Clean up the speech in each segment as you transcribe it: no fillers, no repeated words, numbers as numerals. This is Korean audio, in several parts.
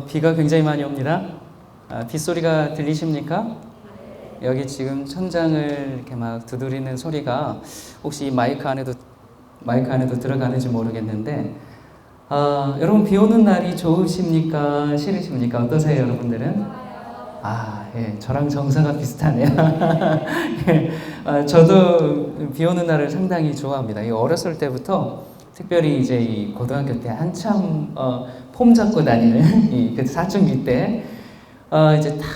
비가 굉장히 많이 옵니다. 빗소리가 들리십니까? 여기 지금 천장을 이렇게 막 두드리는 소리가 혹시 마이크 안에도 들어가는지 모르겠는데, 여러분 비 오는 날이 좋으십니까? 싫으십니까? 어떠세요, 여러분들은? 예, 저랑 정서가 비슷하네요. 예, 저도 비 오는 날을 상당히 좋아합니다. 어렸을 때부터 특별히 이제 이 고등학교 때 한참 폼 잡고 다니는 그 사춘기 때 이제 딱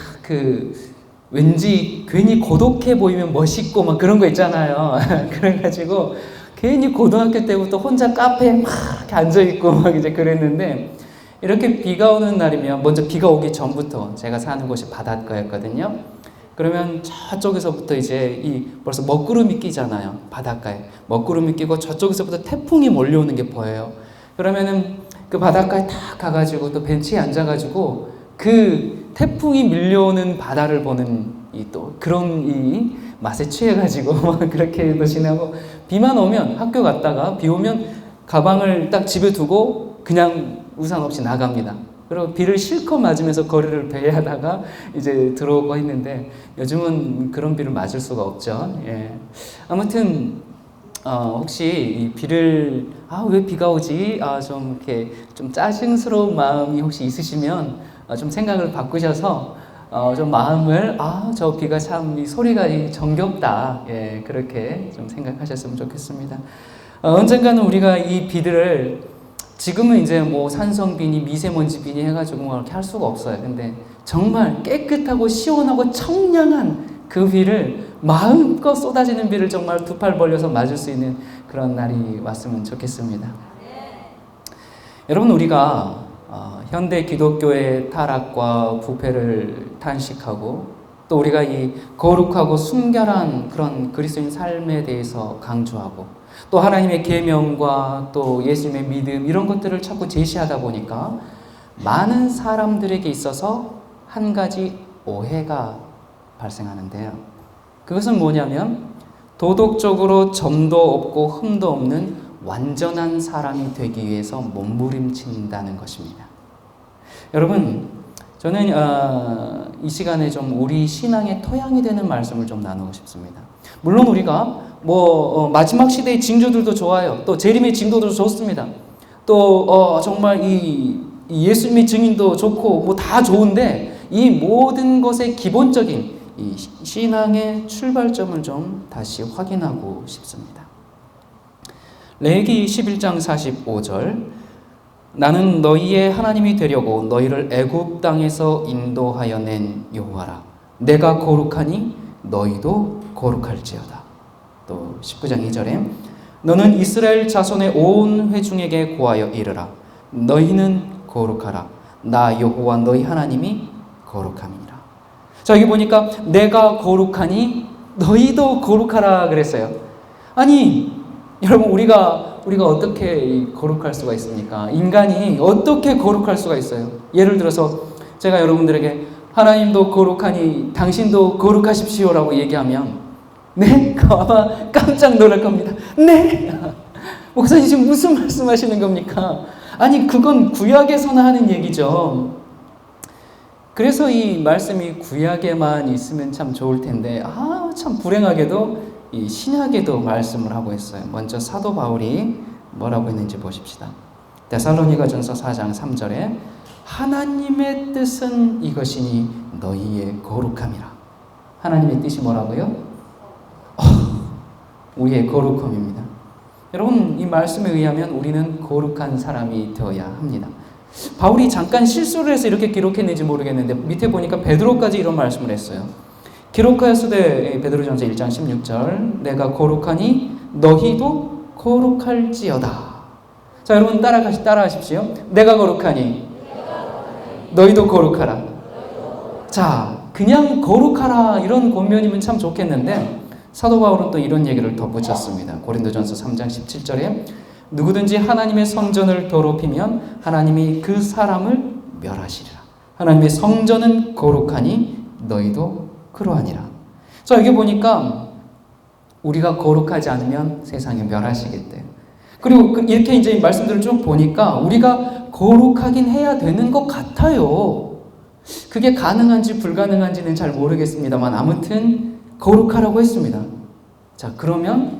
왠지 괜히 고독해 보이면 멋있고 막 그런 거 있잖아요. 그래가지고 괜히 고등학교 때부터 혼자 카페에 막 이렇게 앉아있고 막 이제 그랬는데, 이렇게 비가 오는 날이면 먼저 비가 오기 전부터 제가 사는 곳이 바닷가였거든요. 그러면 저쪽에서부터 이제 벌써 먹구름이 끼잖아요. 바닷가에 먹구름이 끼고 저쪽에서부터 태풍이 몰려오는 게 보여요. 그러면은 그 바닷가에 딱 가가지고 또 벤치에 앉아가지고 그 태풍이 밀려오는 바다를 보는 또 그런 맛에 취해가지고 그렇게도 지내고, 비만 오면 학교 갔다가 비 오면 가방을 딱 집에 두고 그냥 우산 없이 나갑니다. 그리고 비를 실컷 맞으면서 거리를 배회하다가 이제 들어오고 했는데, 요즘은 그런 비를 맞을 수가 없죠. 예. 아무튼 혹시 이 비를 왜 비가 오지? 좀 이렇게 좀 짜증스러운 마음이 혹시 있으시면 좀 생각을 바꾸셔서 좀 마음을 저 비가 참 이 소리가 정겹다. 예, 그렇게 좀 생각하셨으면 좋겠습니다. 언젠가는 우리가 이 비들을, 지금은 이제 뭐 산성비니 미세먼지비니 해가지고 뭐 이렇게 할 수가 없어요. 근데 정말 깨끗하고 시원하고 청량한 그 비를, 마음껏 쏟아지는 비를 정말 두 팔 벌려서 맞을 수 있는 그런 날이 왔으면 좋겠습니다. 여러분, 우리가 현대 기독교의 타락과 부패를 탄식하고, 또 우리가 이 거룩하고 순결한 그런 그리스도인 삶에 대해서 강조하고, 또 하나님의 계명과 또 예수님의 믿음, 이런 것들을 자꾸 제시하다 보니까 많은 사람들에게 있어서 한 가지 오해가 발생하는데요. 그것은 뭐냐면, 도덕적으로 점도 없고 흠도 없는 완전한 사람이 되기 위해서 몸부림친다는 것입니다. 여러분, 저는 이 시간에 좀 우리 신앙의 토양이 되는 말씀을 좀 나누고 싶습니다. 물론 우리가 마지막 시대의 징조들도 좋아요. 또 재림의 징조도 좋습니다. 또 정말 이 예수님의 증인도 좋고 다 좋은데, 이 모든 것의 기본적인 이 신앙의 출발점을 좀 다시 확인하고 싶습니다. 레위기 11장 45절, 나는 너희의 하나님이 되려고 너희를 애굽 땅에서 인도하여 낸 여호와라. 내가 거룩하니 너희도 거룩할지어다. 또 19장 2절에 너는 이스라엘 자손의 온 회중에게 고하여 이르라. 너희는 거룩하라. 나 여호와 너희 하나님이 거룩함이니라. 자, 여기 보니까 내가 거룩하니 너희도 거룩하라 그랬어요. 아니, 여러분, 우리가 어떻게 거룩할 수가 있습니까? 인간이 어떻게 거룩할 수가 있어요? 예를 들어서 제가 여러분들에게 하나님도 거룩하니 당신도 거룩하십시오라고 얘기하면, 네? 아마 깜짝 놀랄 겁니다. 네? 목사님 지금 무슨 말씀하시는 겁니까? 아니, 그건 구약에서나 하는 얘기죠. 그래서 이 말씀이 구약에만 있으면 참 좋을 텐데, 참 불행하게도 이 신약에도 말씀을 하고 있어요. 먼저 사도 바울이 뭐라고 했는지 보십시다. 데살로니가전서 4장 3절에 하나님의 뜻은 이것이니 너희의 거룩함이라. 하나님의 뜻이 뭐라고요? 우리의 거룩함입니다. 여러분, 이 말씀에 의하면 우리는 거룩한 사람이 되어야 합니다. 바울이 잠깐 실수를 해서 이렇게 기록했는지 모르겠는데, 밑에 보니까 베드로까지 이런 말씀을 했어요. 기록하였으되, 베드로전서 1장 16절, 내가 거룩하니 너희도 거룩할지어다. 자, 여러분 따라하십시오. 내가 거룩하니 너희도 거룩하라. 자, 그냥 거룩하라 이런 권면이면 참 좋겠는데, 사도 바울은 또 이런 얘기를 덧붙였습니다. 고린도전서 3장 17절에 누구든지 하나님의 성전을 더럽히면 하나님이 그 사람을 멸하시리라. 하나님의 성전은 거룩하니 너희도 그러하니라. 자, 여기 보니까 우리가 거룩하지 않으면 세상에 멸하시겠대요. 그리고 이렇게 이제 말씀들을 좀 보니까 우리가 거룩하긴 해야 되는 것 같아요. 그게 가능한지 불가능한지는 잘 모르겠습니다만 아무튼 거룩하라고 했습니다. 자, 그러면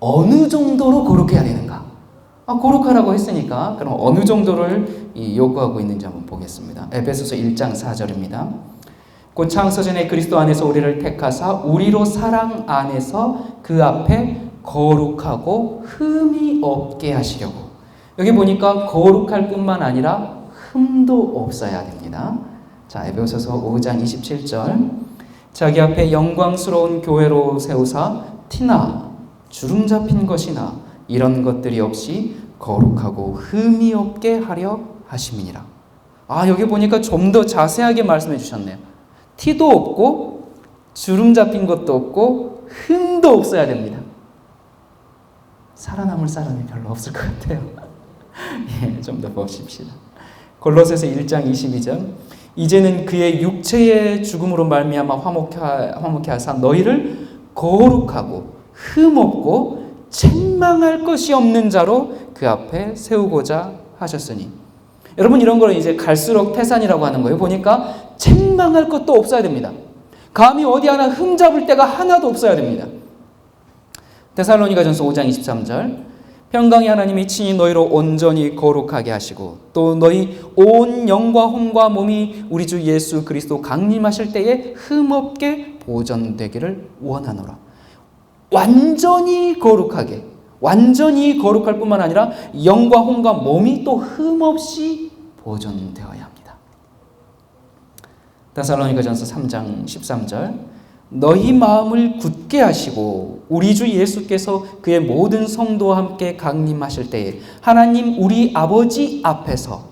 어느 정도로 거룩해야 되는가? 거룩하라고 했으니까 그럼 어느 정도를 요구하고 있는지 한번 보겠습니다. 에베소서 1장 4절입니다. 곧 창세전에 그리스도 안에서 우리를 택하사 우리로 사랑 안에서 그 앞에 거룩하고 흠이 없게 하시려고. 여기 보니까 거룩할 뿐만 아니라 흠도 없어야 됩니다. 자, 에베소서 5장 27절. 자기 앞에 영광스러운 교회로 세우사 티나 주름 잡힌 것이나 이런 것들이 없이 거룩하고 흠이 없게 하려 하심이니라. 여기 보니까 좀 더 자세하게 말씀해 주셨네요. 티도 없고 주름 잡힌 것도 없고 흠도 없어야 됩니다. 살아남을 사람이 별로 없을 것 같아요. 좀 더 보십시다. 골로새서 1장 22절. 이제는 그의 육체의 죽음으로 말미암아 화목케 하사 너희를 거룩하고 흠 없고 책망할 것이 없는 자로 그 앞에 세우고자 하셨으니. 여러분, 이런 거를 이제 갈수록 태산이라고 하는 거예요. 보니까 책망할 것도 없어야 됩니다. 감히 어디 하나 흠 잡을 때가 하나도 없어야 됩니다. 데살로니가전서 5장 23절. 평강의 하나님이 친히 너희로 온전히 거룩하게 하시고 또 너희 온 영과 혼과 몸이 우리 주 예수 그리스도 강림하실 때에 흠없게 보존되기를 원하노라. 완전히 거룩하게, 완전히 거룩할 뿐만 아니라 영과 혼과 몸이 또 흠없이 보존되어야 합니다. 데살로니가전서 3장 13절. 너희 마음을 굳게 하시고 우리 주 예수께서 그의 모든 성도와 함께 강림하실 때에 하나님 우리 아버지 앞에서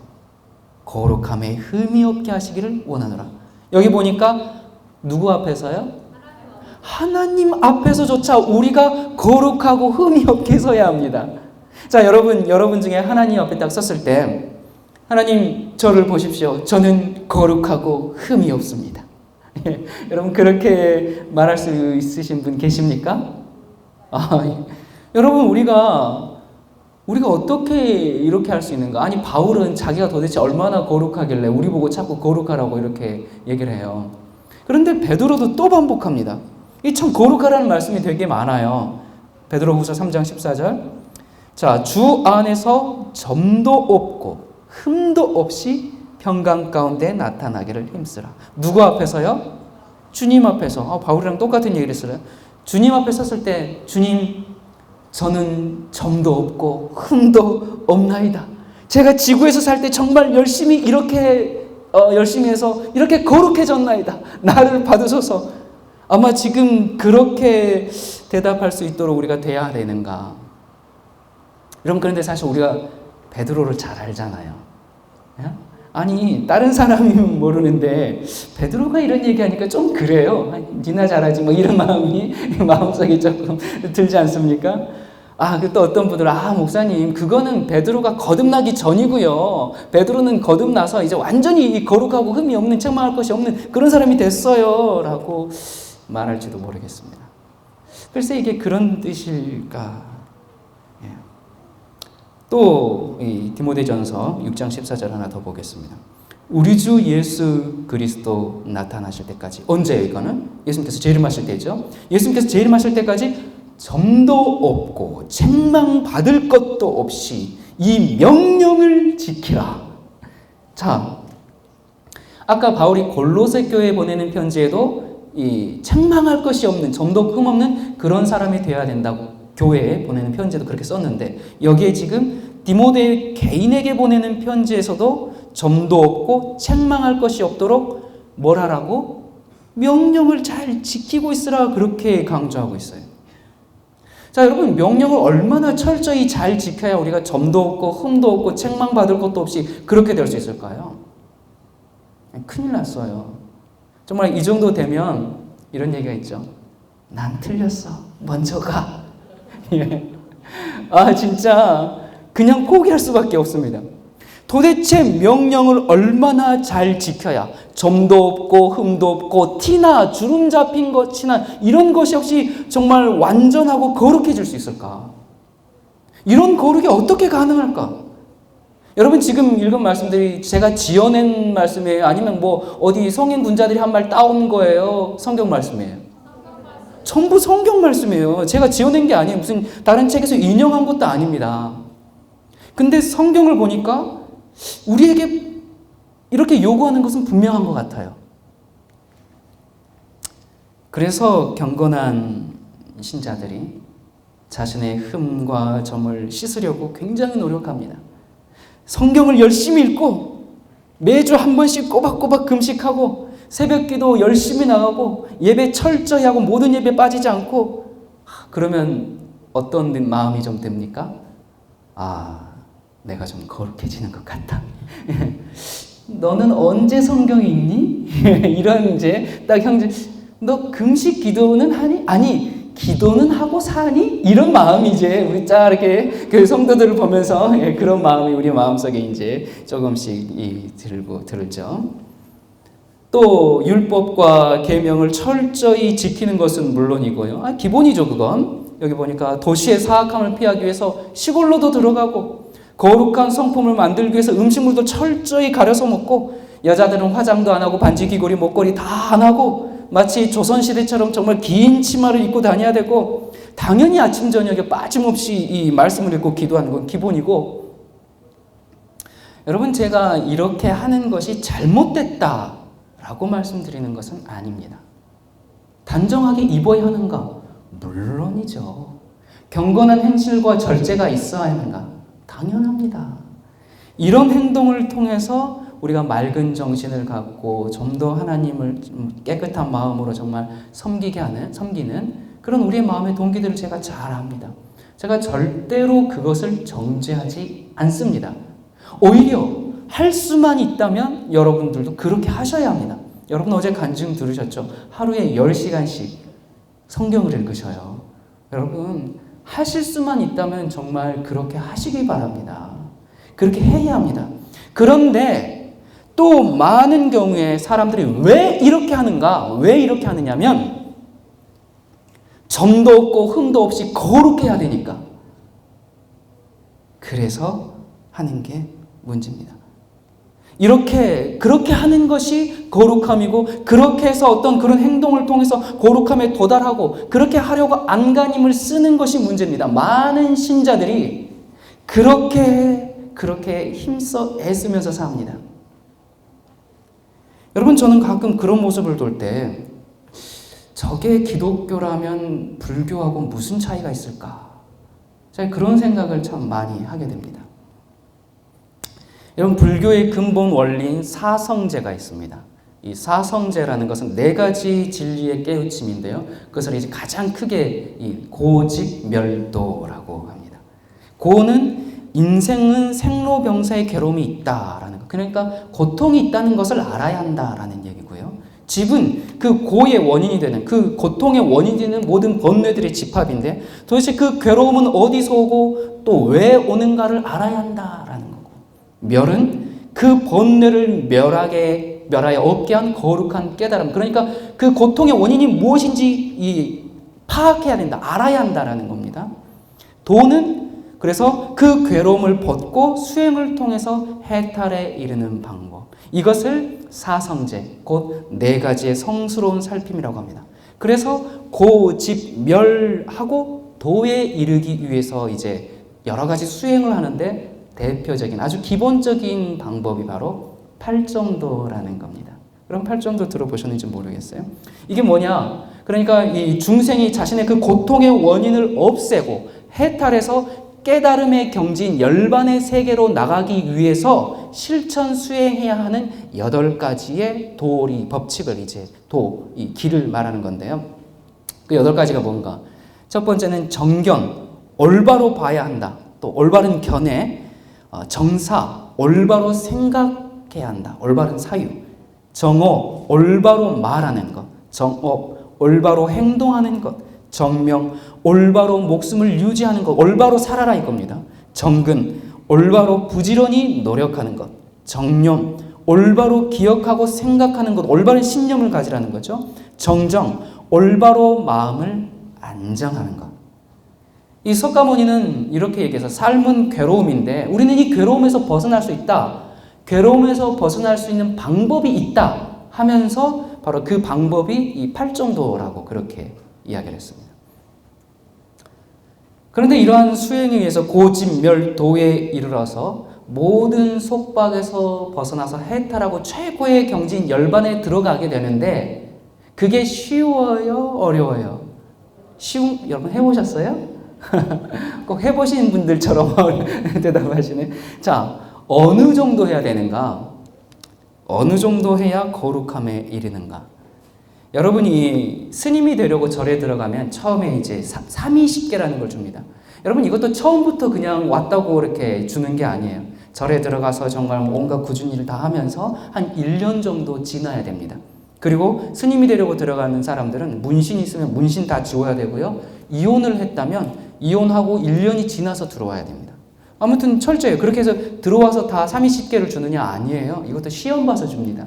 거룩함에 흠이 없게 하시기를 원하노라. 여기 보니까 누구 앞에서요? 하나님 앞에서조차 우리가 거룩하고 흠이 없게 서야 합니다. 자, 여러분 중에 하나님 앞에 딱 섰을 때 하나님 저를 보십시오. 저는 거룩하고 흠이 없습니다. 여러분 그렇게 말할 수 있으신 분 계십니까? 여러분 우리가 어떻게 이렇게 할 수 있는가? 아니 바울은 자기가 도대체 얼마나 거룩하길래 우리 보고 자꾸 거룩하라고 이렇게 얘기를 해요. 그런데 베드로도 또 반복합니다. 이 참 거룩하라는 말씀이 되게 많아요. 베드로후서 3장 14절. 자, 주 안에서 점도 없고 흠도 없이 평강 가운데 나타나기를 힘쓰라. 누구 앞에서요? 주님 앞에서. 바울이랑 똑같은 얘기를 했어요. 주님 앞에 섰을 때 주님 저는 점도 없고 흠도 없나이다. 제가 지구에서 살 때 정말 열심히 이렇게 열심히 해서 이렇게 거룩해졌나이다. 나를 받으소서. 아마 지금 그렇게 대답할 수 있도록 우리가 돼야 되는가? 여러분 그런데 사실 우리가 베드로를 잘 알잖아요. 아니 다른 사람은 모르는데 베드로가 이런 얘기하니까 좀 그래요. 니나 잘하지 뭐 이런 마음이 마음속에 조금 들지 않습니까? 또 어떤 분들은 목사님 그거는 베드로가 거듭나기 전이고요. 베드로는 거듭나서 이제 완전히 거룩하고 흠이 없는 책망할 것이 없는 그런 사람이 됐어요 라고 말할지도 모르겠습니다. 글쎄 이게 그런 뜻일까? 또 디모데전서 6장 14절 하나 더 보겠습니다. 우리 주 예수 그리스도 나타나실 때까지. 언제예요 이거는? 예수님께서 재림하실 때죠. 예수님께서 재림하실 때까지 점도 없고 책망받을 것도 없이 이 명령을 지키라. 자, 아까 바울이 골로새 교회에 보내는 편지에도 이 책망할 것이 없는 점도 흠 없는 그런 사람이 되어야 된다고 교회에 보내는 편지도 그렇게 썼는데 여기에 지금 디모데 개인에게 보내는 편지에서도 점도 없고 책망할 것이 없도록 뭘 하라고? 명령을 잘 지키고 있으라 그렇게 강조하고 있어요. 자, 여러분 명령을 얼마나 철저히 잘 지켜야 우리가 점도 없고 흠도 없고 책망받을 것도 없이 그렇게 될 수 있을까요? 큰일 났어요. 정말 이 정도 되면 이런 얘기가 있죠. 난 틀렸어. 먼저 가. 진짜 그냥 포기할 수밖에 없습니다. 도대체 명령을 얼마나 잘 지켜야 점도 없고 흠도 없고 티나 주름 잡힌 것이나 이런 것이 없이 정말 완전하고 거룩해질 수 있을까? 이런 거룩이 어떻게 가능할까? 여러분 지금 읽은 말씀들이 제가 지어낸 말씀이에요? 아니면 뭐 어디 성인 군자들이 한 말 따온 거예요? 성경 말씀이에요? 전부 성경 말씀이에요. 제가 지어낸 게 아니에요. 무슨 다른 책에서 인용한 것도 아닙니다. 근데 성경을 보니까 우리에게 이렇게 요구하는 것은 분명한 것 같아요. 그래서 경건한 신자들이 자신의 흠과 점을 씻으려고 굉장히 노력합니다. 성경을 열심히 읽고 매주 한 번씩 꼬박꼬박 금식하고 새벽기도 열심히 나가고 예배 철저히 하고 모든 예배 빠지지 않고 그러면 어떤 마음이 좀 듭니까? 내가 좀 거룩해지는 것 같다. 너는 언제 성경 읽니? 이런 이제 딱 형제 너 금식 기도는 하니? 아니 기도는 하고 사니? 이런 마음이 이제 우리 짜 이렇게 그 성도들을 보면서 그런 마음이 우리 마음속에 이제 조금씩 들죠. 또 율법과 계명을 철저히 지키는 것은 물론이고요. 기본이죠, 그건. 여기 보니까 도시의 사악함을 피하기 위해서 시골로도 들어가고 거룩한 성품을 만들기 위해서 음식물도 철저히 가려서 먹고 여자들은 화장도 안 하고 반지 귀걸이 목걸이 다 안 하고 마치 조선시대처럼 정말 긴 치마를 입고 다녀야 되고 당연히 아침 저녁에 빠짐없이 이 말씀을 읽고 기도하는 건 기본이고 여러분 제가 이렇게 하는 것이 잘못됐다라고 말씀드리는 것은 아닙니다. 단정하게 입어야 하는가? 물론이죠. 경건한 행실과 절제가 있어야 하는가? 당연합니다. 이런 행동을 통해서 우리가 맑은 정신을 갖고 좀 더 하나님을 깨끗한 마음으로 정말 섬기는 그런 우리의 마음의 동기들을 제가 잘 압니다. 제가 절대로 그것을 정죄하지 않습니다. 오히려 할 수만 있다면 여러분들도 그렇게 하셔야 합니다. 여러분 어제 간증 들으셨죠? 하루에 10시간씩 성경을 읽으셔요. 여러분 하실 수만 있다면 정말 그렇게 하시기 바랍니다. 그렇게 해야 합니다. 그런데 또 많은 경우에 사람들이 왜 이렇게 하는가? 왜 이렇게 하느냐면 점도 없고 흠도 없이 거룩해야 되니까. 그래서 하는 게 문제입니다. 그렇게 하는 것이 거룩함이고 그렇게 해서 어떤 그런 행동을 통해서 거룩함에 도달하고 그렇게 하려고 안간힘을 쓰는 것이 문제입니다. 많은 신자들이 그렇게 힘써 애쓰면서 삽니다. 여러분 저는 가끔 그런 모습을 볼 때 저게 기독교라면 불교하고 무슨 차이가 있을까? 제가 그런 생각을 참 많이 하게 됩니다. 여러분 불교의 근본 원리인 사성제가 있습니다. 이 사성제라는 것은 4가지 진리의 깨우침인데요. 그것을 이제 가장 크게 이 고직멸도라고 합니다. 고는 인생은 생로병사의 괴로움이 있다라는 것. 그러니까 고통이 있다는 것을 알아야 한다라는 얘기고요. 집은 그 고의 원인이 되는 그 고통의 원인이 되는 모든 번뇌들의 집합인데 도대체 그 괴로움은 어디서 오고 또 왜 오는가를 알아야 한다라는 거고. 멸은 그 번뇌를 멸하여 없게 한 거룩한 깨달음. 그러니까 그 고통의 원인이 무엇인지 파악해야 된다. 알아야 한다라는 겁니다. 도는 그래서 그 괴로움을 벗고 수행을 통해서 해탈에 이르는 방법. 이것을 사성제, 곧 4가지의 성스러운 살핌이라고 합니다. 그래서 고집멸하고 도에 이르기 위해서 이제 여러 가지 수행을 하는데 대표적인 아주 기본적인 방법이 바로 팔정도라는 겁니다. 그럼 팔정도 들어보셨는지 모르겠어요. 이게 뭐냐? 그러니까 이 중생이 자신의 그 고통의 원인을 없애고 해탈해서 깨달음의 경지인 열반의 세계로 나가기 위해서 실천 수행해야 하는 8가지의 도리, 법칙을 이 길을 말하는 건데요. 그 8가지가 뭔가? 첫 번째는 정견, 올바로 봐야 한다. 또 올바른 견해, 정사, 올바로 생각해야 한다. 올바른 사유, 정오, 올바로 말하는 것, 정업, 올바로 행동하는 것, 정명, 올바로 목숨을 유지하는 것, 올바로 살아라 이겁니다. 정근, 올바로 부지런히 노력하는 것, 정념, 올바로 기억하고 생각하는 것, 올바른 신념을 가지라는 거죠. 정정, 올바로 마음을 안정하는 것. 이 석가모니는 이렇게 얘기해서 삶은 괴로움인데 우리는 이 괴로움에서 벗어날 수 있다. 괴로움에서 벗어날 수 있는 방법이 있다 하면서 바로 그 방법이 이 팔정도라고 그렇게 이야기를 했습니다. 그런데 이러한 수행에 의해서 고진멸도에 이르러서 모든 속박에서 벗어나서 해탈하고 최고의 경지인 열반에 들어가게 되는데 그게 쉬워요? 어려워요? 여러분 해보셨어요? 꼭 해보신 분들처럼 대답하시네. 자, 어느 정도 해야 되는가? 어느 정도 해야 거룩함에 이르는가? 여러분이 스님이 되려고 절에 들어가면 처음에 이제 삼위십계라는 걸 줍니다. 여러분 이것도 처음부터 그냥 왔다고 이렇게 주는 게 아니에요. 절에 들어가서 정말 온갖 굳은 일을 다 하면서 한 1년 정도 지나야 됩니다. 그리고 스님이 되려고 들어가는 사람들은 문신이 있으면 문신 다 지워야 되고요. 이혼을 했다면 이혼하고 1년이 지나서 들어와야 됩니다. 아무튼 철저해요. 그렇게 해서 들어와서 다 삼위십계를 주느냐? 아니에요. 이것도 시험 봐서 줍니다.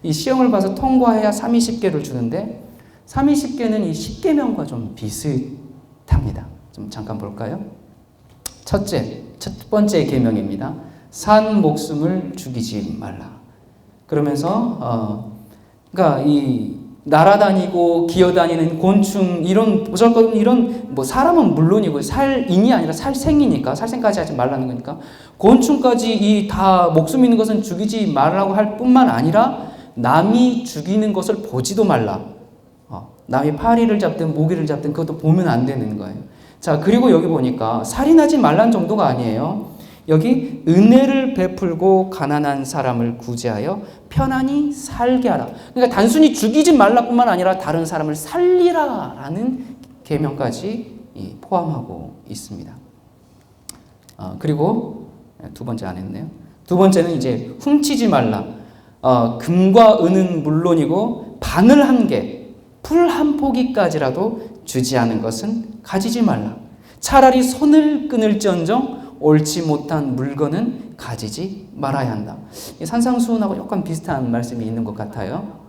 이 시험을 봐서 통과해야 삼위십계를 주는데 삼위십계는 이 십계명과 좀 비슷합니다. 좀 잠깐 볼까요? 첫 번째 계명입니다. 산 목숨을 죽이지 말라. 그러면서 그러니까 이 날아다니고 기어다니는 곤충 이런 뭐 사람은 물론이고 살인이 아니라 살생이니까 살생까지 하지 말라는 거니까 곤충까지 이 다 목숨 있는 것은 죽이지 말라고 할 뿐만 아니라 남이 죽이는 것을 보지도 말라. 남이 파리를 잡든 모기를 잡든 그것도 보면 안 되는 거예요. 자, 그리고 여기 보니까 살인하지 말란 정도가 아니에요. 여기 은혜를 베풀고 가난한 사람을 구제하여 편안히 살게 하라. 그러니까 단순히 죽이지 말라뿐만 아니라 다른 사람을 살리라라는 계명까지 포함하고 있습니다. 그리고 두 번째 안 했네요. 두 번째는 이제 훔치지 말라. 금과 은은 물론이고 바늘 한 개, 풀 한 포기까지라도 주지 않은 것은 가지지 말라. 차라리 손을 끊을지언정 옳지 못한 물건은 가지지 말아야 한다. 산상수훈하고 약간 비슷한 말씀이 있는 것 같아요.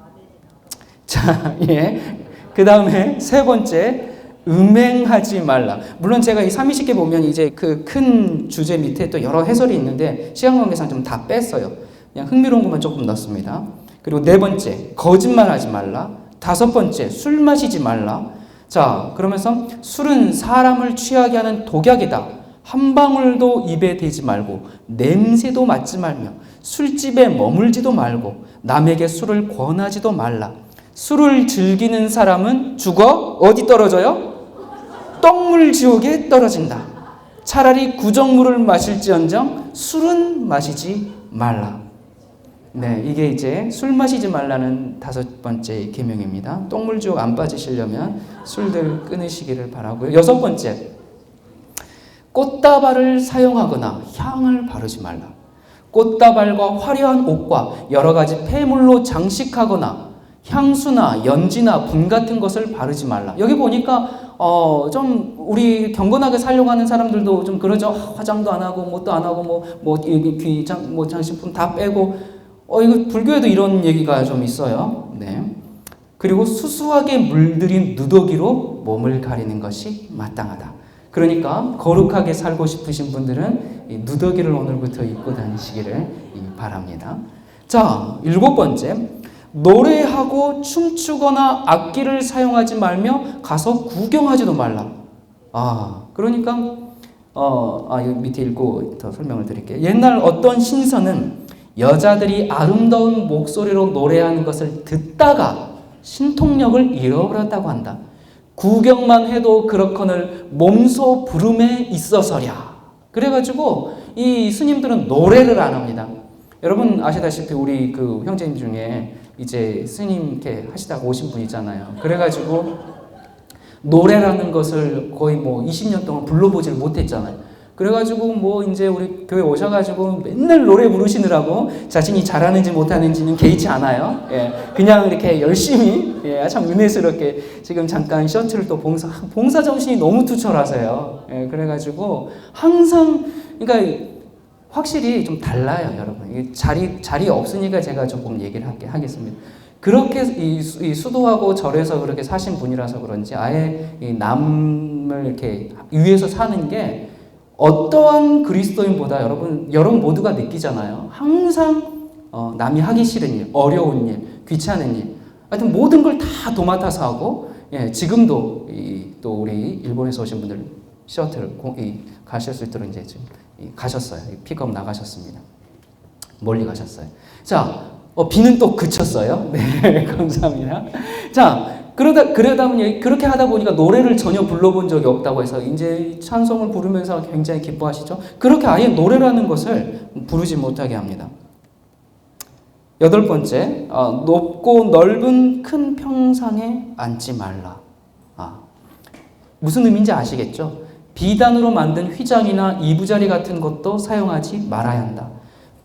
자, 예. 그 다음에 세 번째, 음행하지 말라. 물론 제가 이 삼위십계 보면 이제 그 큰 주제 밑에 또 여러 해설이 있는데 시간 관계상 좀 다 뺐어요. 그냥 흥미로운 것만 조금 넣습니다. 그리고 네 번째, 거짓말하지 말라. 다섯 번째, 술 마시지 말라. 자, 그러면서 술은 사람을 취하게 하는 독약이다. 한 방울도 입에 대지 말고 냄새도 맡지 말며 술집에 머물지도 말고 남에게 술을 권하지도 말라. 술을 즐기는 사람은 죽어 어디 떨어져요? 떡물 지옥에 떨어진다. 차라리 구정물을 마실지언정 술은 마시지 말라. 네, 이게 이제 술 마시지 말라는 다섯 번째 계명입니다. 떡물 지옥 안 빠지시려면 술들 끊으시기를 바라고요. 여섯 번째, 꽃다발을 사용하거나 향을 바르지 말라. 꽃다발과 화려한 옷과 여러 가지 폐물로 장식하거나 향수나 연지나 분 같은 것을 바르지 말라. 여기 보니까 좀 우리 경건하게 살려고 하는 사람들도 좀 그러죠. 화장도 안 하고 뭣도 안 하고 귀 장식품 다 빼고 이거 불교에도 이런 얘기가 좀 있어요. 네. 그리고 수수하게 물들인 누더기로 몸을 가리는 것이 마땅하다. 그러니까 거룩하게 살고 싶으신 분들은 이 누더기를 오늘부터 입고 다니시기를 바랍니다. 자, 일곱 번째, 노래하고 춤추거나 악기를 사용하지 말며 가서 구경하지도 말라. 그러니까 여기 밑에 읽고 더 설명을 드릴게요. 옛날 어떤 신선은 여자들이 아름다운 목소리로 노래하는 것을 듣다가 신통력을 잃어버렸다고 한다. 구경만 해도 그렇거늘 몸소 부름에 있어서랴. 그래가지고 이 스님들은 노래를 안 합니다. 여러분 아시다시피 우리 그 형제님 중에 이제 스님 이렇게 하시다가 오신 분 있잖아요. 그래가지고 노래라는 것을 거의 20년 동안 불러보질 못했잖아요. 그래가지고 이제 우리 교회 오셔가지고 맨날 노래 부르시느라고 자신이 잘하는지 못하는지는 개의치 않아요. 예, 그냥 이렇게 열심히, 참 은혜스럽게 지금 잠깐 셔틀을 또 봉사 정신이 너무 투철하세요. 예, 그래가지고 항상, 그러니까 확실히 좀 달라요, 여러분. 자리 없으니까 제가 조금 얘기를 하겠습니다. 그렇게 이 수도하고 절에서 그렇게 사신 분이라서 그런지 아예 이 남의 삶을 이렇게 위해서 사는 게 어떠한 그리스도인보다 여러분 모두가 느끼잖아요. 항상 남이 하기 싫은 일, 어려운 일, 귀찮은 일, 하여튼 모든 걸 다 도맡아서 하고, 지금도 또 우리 일본에서 오신 분들 셔틀 가실 수 있도록 이제 지금 가셨어요. 픽업 나가셨습니다. 멀리 가셨어요. 자, 비는 또 그쳤어요. 네, 감사합니다. 자, 그러다 보니 그렇게 하다 보니까 노래를 전혀 불러본 적이 없다고 해서 이제 찬송을 부르면서 굉장히 기뻐하시죠. 그렇게 아예 노래라는 것을 부르지 못하게 합니다. 8번째, 높고 넓은 큰 평상에 앉지 말라. 무슨 의미인지 아시겠죠? 비단으로 만든 휘장이나 이부자리 같은 것도 사용하지 말아야 한다.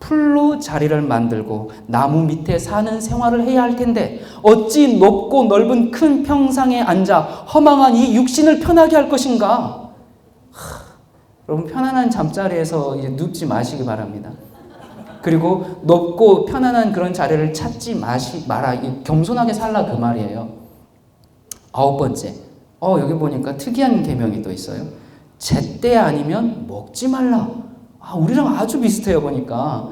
풀로 자리를 만들고 나무 밑에 사는 생활을 해야 할 텐데 어찌 높고 넓은 큰 평상에 앉아 허망한 이 육신을 편하게 할 것인가? 여러분, 편안한 잠자리에서 이제 눕지 마시기 바랍니다. 그리고 높고 편안한 그런 자리를 찾지 마라. 겸손하게 살라 그 말이에요. 9번째, 여기 보니까 특이한 계명이 또 있어요. 제때 아니면 먹지 말라. 우리랑 아주 비슷해요. 보니까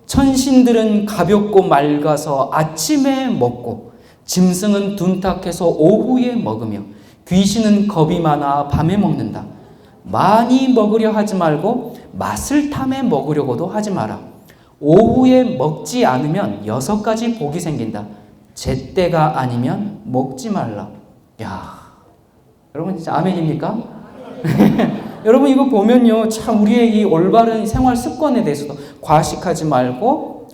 천신들은 가볍고 맑아서 아침에 먹고 짐승은 둔탁해서 오후에 먹으며 귀신은 겁이 많아 밤에 먹는다. 많이 먹으려 하지 말고 맛을 탐해 먹으려고도 하지 마라. 오후에 먹지 않으면 6가지 복이 생긴다. 제때가 아니면 먹지 말라. 야, 여러분 진짜 아멘입니까? 여러분 이거 보면요, 참 우리의 이 올바른 생활 습관에 대해서도 과식하지 말고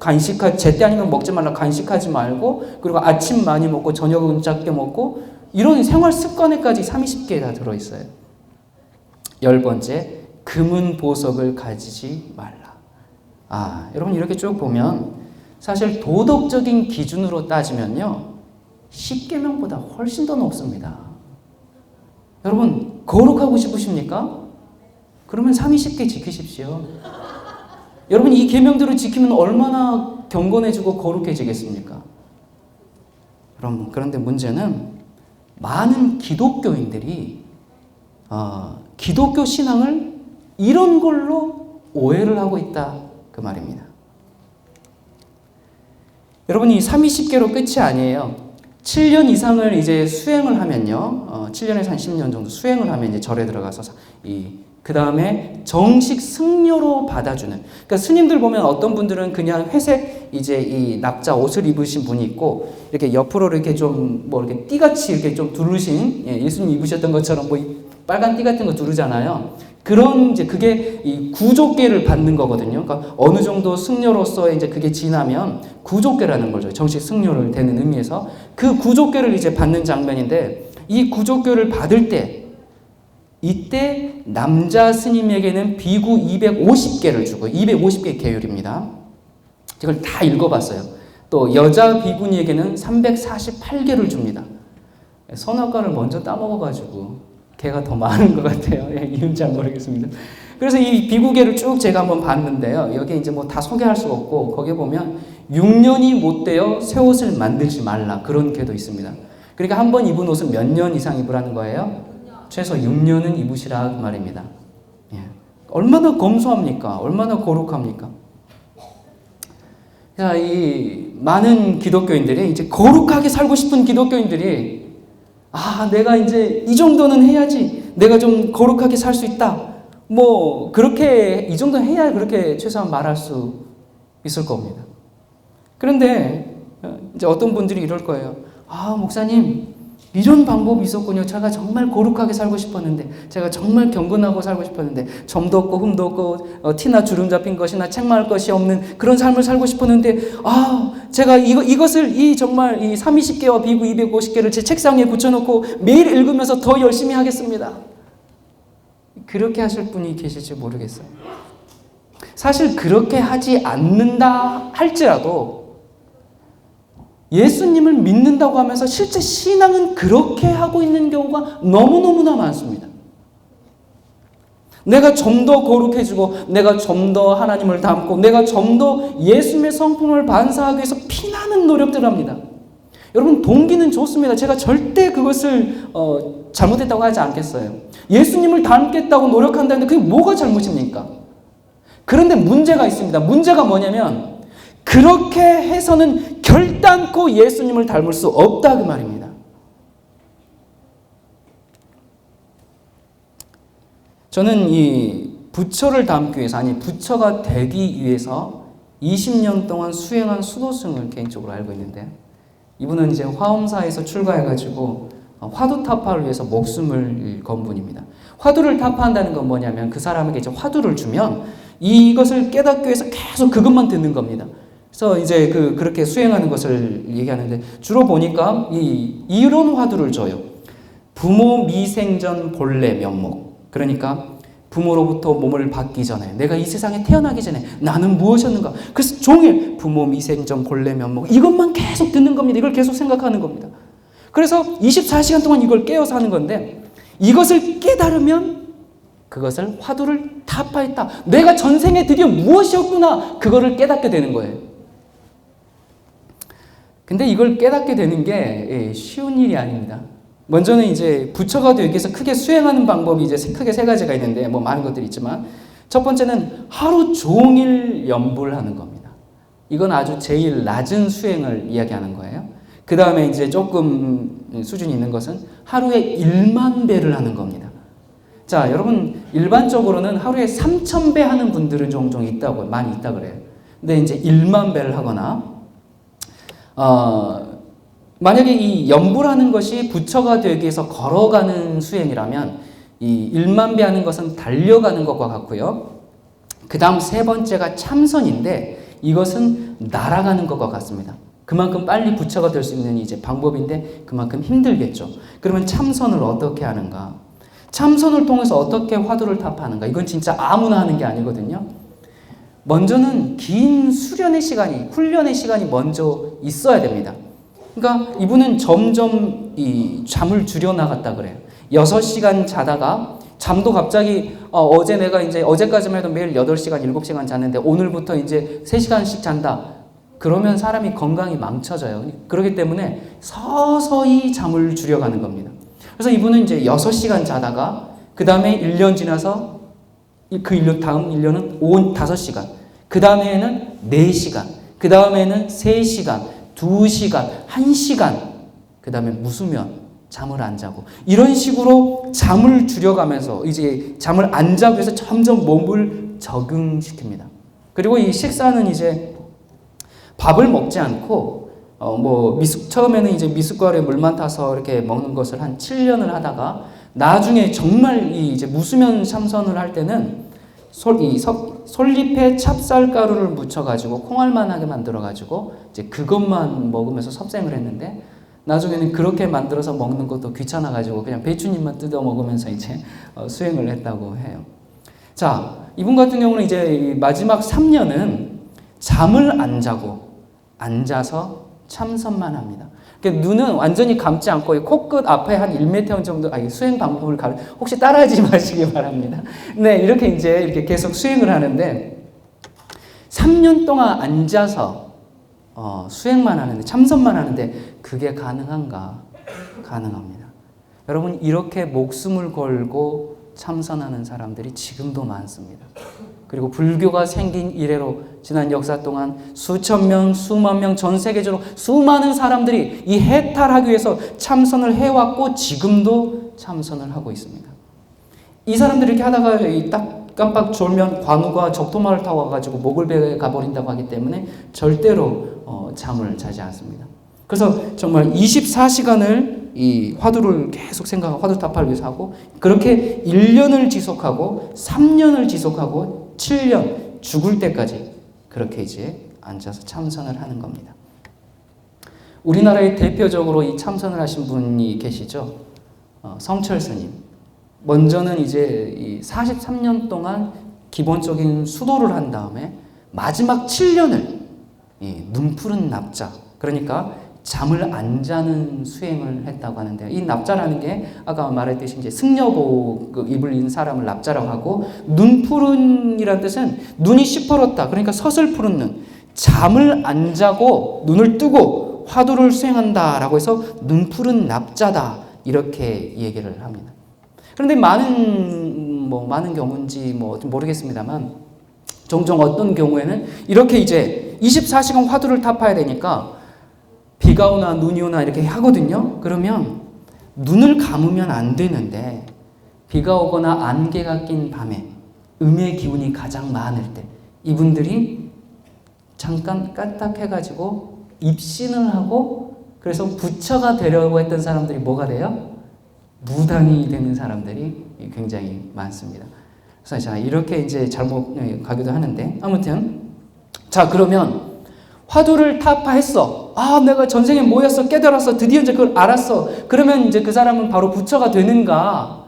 제때 아니면 먹지 말라. 간식하지 말고, 그리고 아침 많이 먹고 저녁은 작게 먹고, 이런 생활 습관에까지 30개 다 들어있어요. 10번째, 금은 보석을 가지지 말라. 여러분 이렇게 쭉 보면 사실 도덕적인 기준으로 따지면요, 10계명보다 훨씬 더 높습니다. 여러분 거룩하고 싶으십니까? 그러면 30개 지키십시오. 여러분 이 계명들을 지키면 얼마나 경건해지고 거룩해지겠습니까? 여러분, 그런데 문제는 많은 기독교인들이 기독교 신앙을 이런 걸로 오해를 하고 있다 그 말입니다. 여러분 이 30개로 끝이 아니에요. 7년 이상을 이제 수행을 하면요, 7년에서 한 10년 정도 수행을 하면 이제 절에 들어가서 그 다음에 정식 승려로 받아주는. 그러니까 스님들 보면 어떤 분들은 그냥 회색 이제 이 납자 옷을 입으신 분이 있고, 이렇게 옆으로 이렇게 좀 이렇게 띠같이 이렇게 좀 두르신, 예수님 입으셨던 것처럼 빨간 띠 같은 거 두르잖아요. 그런 이제 그게 이 구족계를 받는 거거든요. 그러니까 어느 정도 승려로서 이제 그게 지나면 구족계라는 거죠. 정식 승려를 되는 의미에서 그 구족계를 이제 받는 장면인데, 이 구족계를 받을 때 이때 남자 스님에게는 비구 250개를 주고, 250개 계율입니다. 이걸 다 읽어봤어요. 또 여자 비구니에게는 348개를 줍니다. 선악과를 먼저 따먹어가지고 개가 더 많은 것 같아요. 이유는 잘 모르겠습니다. 그래서 이 비구계를 쭉 제가 한번 봤는데요, 여기 이제 다 소개할 수가 없고, 거기에 보면 6년이 못 되어 새 옷을 만들지 말라, 그런 게도 있습니다. 그러니까 한 번 입은 옷은 몇 년 이상 입으라는 거예요? 최소 6년은 입으시라 그 말입니다. 얼마나 검소합니까? 얼마나 거룩합니까? 자, 이 많은 기독교인들이 이제 거룩하게 살고 싶은 기독교인들이 내가 이제 이 정도는 해야지, 내가 좀 거룩하게 살 수 있다, 그렇게 이 정도 해야 그렇게 최소한 말할 수 있을 겁니다. 그런데 이제 어떤 분들이 이럴 거예요. 목사님, 이런 방법이 있었군요. 제가 정말 거룩하게 살고 싶었는데, 제가 정말 경건하고 살고 싶었는데, 점도 없고 흠도 없고 티나 주름 잡힌 것이나 책망할 것이 없는 그런 삶을 살고 싶었는데, 제가 이것을 정말 이 30개와 비구 250개를 제 책상에 붙여놓고 매일 읽으면서 더 열심히 하겠습니다. 그렇게 하실 분이 계실지 모르겠어요. 사실 그렇게 하지 않는다 할지라도 예수님을 믿는다고 하면서 실제 신앙은 그렇게 하고 있는 경우가 너무너무나 많습니다. 내가 좀 더 거룩해지고, 내가 좀 더 하나님을 닮고, 내가 좀 더 예수님의 성품을 반사하기 위해서 피나는 노력들을 합니다. 여러분, 동기는 좋습니다. 제가 절대 그것을 잘못했다고 하지 않겠어요. 예수님을 닮겠다고 노력한다는데 그게 뭐가 잘못입니까? 그런데 문제가 있습니다. 문제가 뭐냐면 그렇게 해서는 결단코 예수님을 닮을 수 없다 그 말입니다. 저는 이 부처를 닮기 위해서, 아니 부처가 되기 위해서 20년 동안 수행한 수도승을 개인적으로 알고 있는데, 이분은 이제 화엄사에서 출가해가지고 화두 타파를 위해서 목숨을 건 분입니다. 화두를 타파한다는 건 뭐냐면 그 사람에게 이제 화두를 주면 이것을 깨닫기 위해서 계속 그것만 듣는 겁니다. 그래서 이제 그렇게 수행하는 것을 얘기하는데, 주로 보니까 이런 화두를 줘요. 부모 미생전 본래 면목. 그러니까 부모로부터 몸을 받기 전에, 내가 이 세상에 태어나기 전에 나는 무엇이었는가. 그래서 종일 부모 미생전 본래 면목, 이것만 계속 듣는 겁니다. 이걸 계속 생각하는 겁니다. 그래서 24시간 동안 이걸 깨어서 하는 건데, 이것을 깨달으면 그것을 화두를 타파했다. 내가 전생에 드디어 무엇이었구나. 그거를 깨닫게 되는 거예요. 근데 이걸 깨닫게 되는 게 쉬운 일이 아닙니다. 먼저는 이제 부처가 되기 위해서 크게 수행하는 방법이 이제 크게 세 가지가 있는데, 뭐 많은 것들이 있지만, 첫 번째는 하루 종일 염불을 하는 겁니다. 이건 아주 제일 낮은 수행을 이야기하는 거예요. 그 다음에 이제 조금 수준이 있는 것은 하루에 1만 배를 하는 겁니다. 자, 여러분, 일반적으로는 하루에 3,000배 하는 분들은 종종 있다고, 많이 있다 그래요. 근데 이제 1만 배를 하거나, 만약에 이 염불하는 것이 부처가 되기 위해서 걸어가는 수행이라면, 이 1만 배 하는 것은 달려가는 것과 같고요. 그 다음 세 번째가 참선인데, 이것은 날아가는 것과 같습니다. 그만큼 빨리 부처가 될 수 있는 이제 방법인데 그만큼 힘들겠죠. 그러면 참선을 어떻게 하는가? 참선을 통해서 어떻게 화두를 타파하는가? 이건 진짜 아무나 하는 게 아니거든요. 먼저는 긴 수련의 시간이, 훈련의 시간이 먼저 있어야 됩니다. 그러니까 이분은 점점 이 잠을 줄여나갔다 그래요. 6시간 자다가 잠도 갑자기 어제 내가 이제 어제까지만 해도 매일 8시간, 7시간 잤는데 오늘부터 이제 3시간씩 잔다. 그러면 사람이 건강이 망쳐져요. 그렇기 때문에 서서히 잠을 줄여가는 겁니다. 그래서 이분은 이제 6시간 자다가 그 다음에 1년 지나서 그 1년 다음 1년은 5시간, 그 다음에는 4시간, 그 다음에는 3시간, 2시간, 1시간, 그 다음에 무수면, 잠을 안 자고, 이런 식으로 잠을 줄여가면서 이제 잠을 안 자고 해서 점점 몸을 적응시킵니다. 그리고 이 식사는 이제 밥을 먹지 않고 처음에는 이제 미숫가루에 물만 타서 이렇게 먹는 것을 한 7년을 하다가, 나중에 정말 이제 무수면 참선을 할 때는 솔잎에 찹쌀가루를 묻혀가지고 콩알만하게 만들어가지고 이제 그것만 먹으면서 섭생을 했는데, 나중에는 그렇게 만들어서 먹는 것도 귀찮아가지고 그냥 배추잎만 뜯어 먹으면서 이제 수행을 했다고 해요. 자, 이분 같은 경우는 이제 마지막 3년은 잠을 안 자고 앉아서 참선만 합니다. 그러니까 눈은 완전히 감지 않고 코끝 앞에 한 1m 정도 수행 방법을 혹시 따라하지 마시기 바랍니다. 네, 이렇게 이제 이렇게 계속 수행을 하는데 3년 동안 앉아서 수행만 하는데, 참선만 하는데 그게 가능한가? 가능합니다. 여러분, 이렇게 목숨을 걸고 참선하는 사람들이 지금도 많습니다. 그리고 불교가 생긴 이래로 지난 역사 동안 수천 명, 수만 명, 전 세계적으로 수많은 사람들이 이 해탈하기 위해서 참선을 해왔고 지금도 참선을 하고 있습니다. 이 사람들이 이렇게 하다가 딱 깜빡 졸면 관우가 적토마를 타고 와가지고 목을 베어 가버린다고 하기 때문에 절대로 잠을 자지 않습니다. 그래서 정말 24시간을 이 화두를 계속 생각하고 화두 타파를 위해서 하고, 그렇게 1년을 지속하고 3년을 지속하고 7년 죽을 때까지 그렇게 이제 앉아서 참선을 하는 겁니다. 우리나라에 대표적으로 이 참선을 하신 분이 계시죠. 성철 스님. 먼저는 이제 이 43년 동안 기본적인 수도를 한 다음에 마지막 7년을 눈 푸른 납자, 그러니까 잠을 안 자는 수행을 했다고 하는데요. 이 납자라는 게 아까 말했듯이 이제 승려복 입을 입은 사람을 납자라고 하고, 눈 푸른이라는 뜻은 눈이 시퍼렇다, 그러니까 서슬푸른 눈, 잠을 안 자고 눈을 뜨고 화두를 수행한다라고 해서 눈 푸른 납자다, 이렇게 얘기를 합니다. 그런데 많은 경우인지 모르겠습니다만 종종 어떤 경우에는 이렇게 이제 24시간 화두를 타파해야 되니까 비가 오나 눈이 오나 이렇게 하거든요. 그러면 눈을 감으면 안 되는데 비가 오거나 안개가 낀 밤에 음의 기운이 가장 많을 때 이분들이 잠깐 까딱해가지고 입신을 하고 그래서 부처가 되려고 했던 사람들이 뭐가 돼요? 무당이 되는 사람들이 굉장히 많습니다. 그래서 자, 이렇게 이제 잘못 가기도 하는데 아무튼 자, 그러면 화두를 타파했어. 내가 전생에 뭐였어? 깨달았어. 드디어 이제 그걸 알았어. 그러면 이제 그 사람은 바로 부처가 되는가?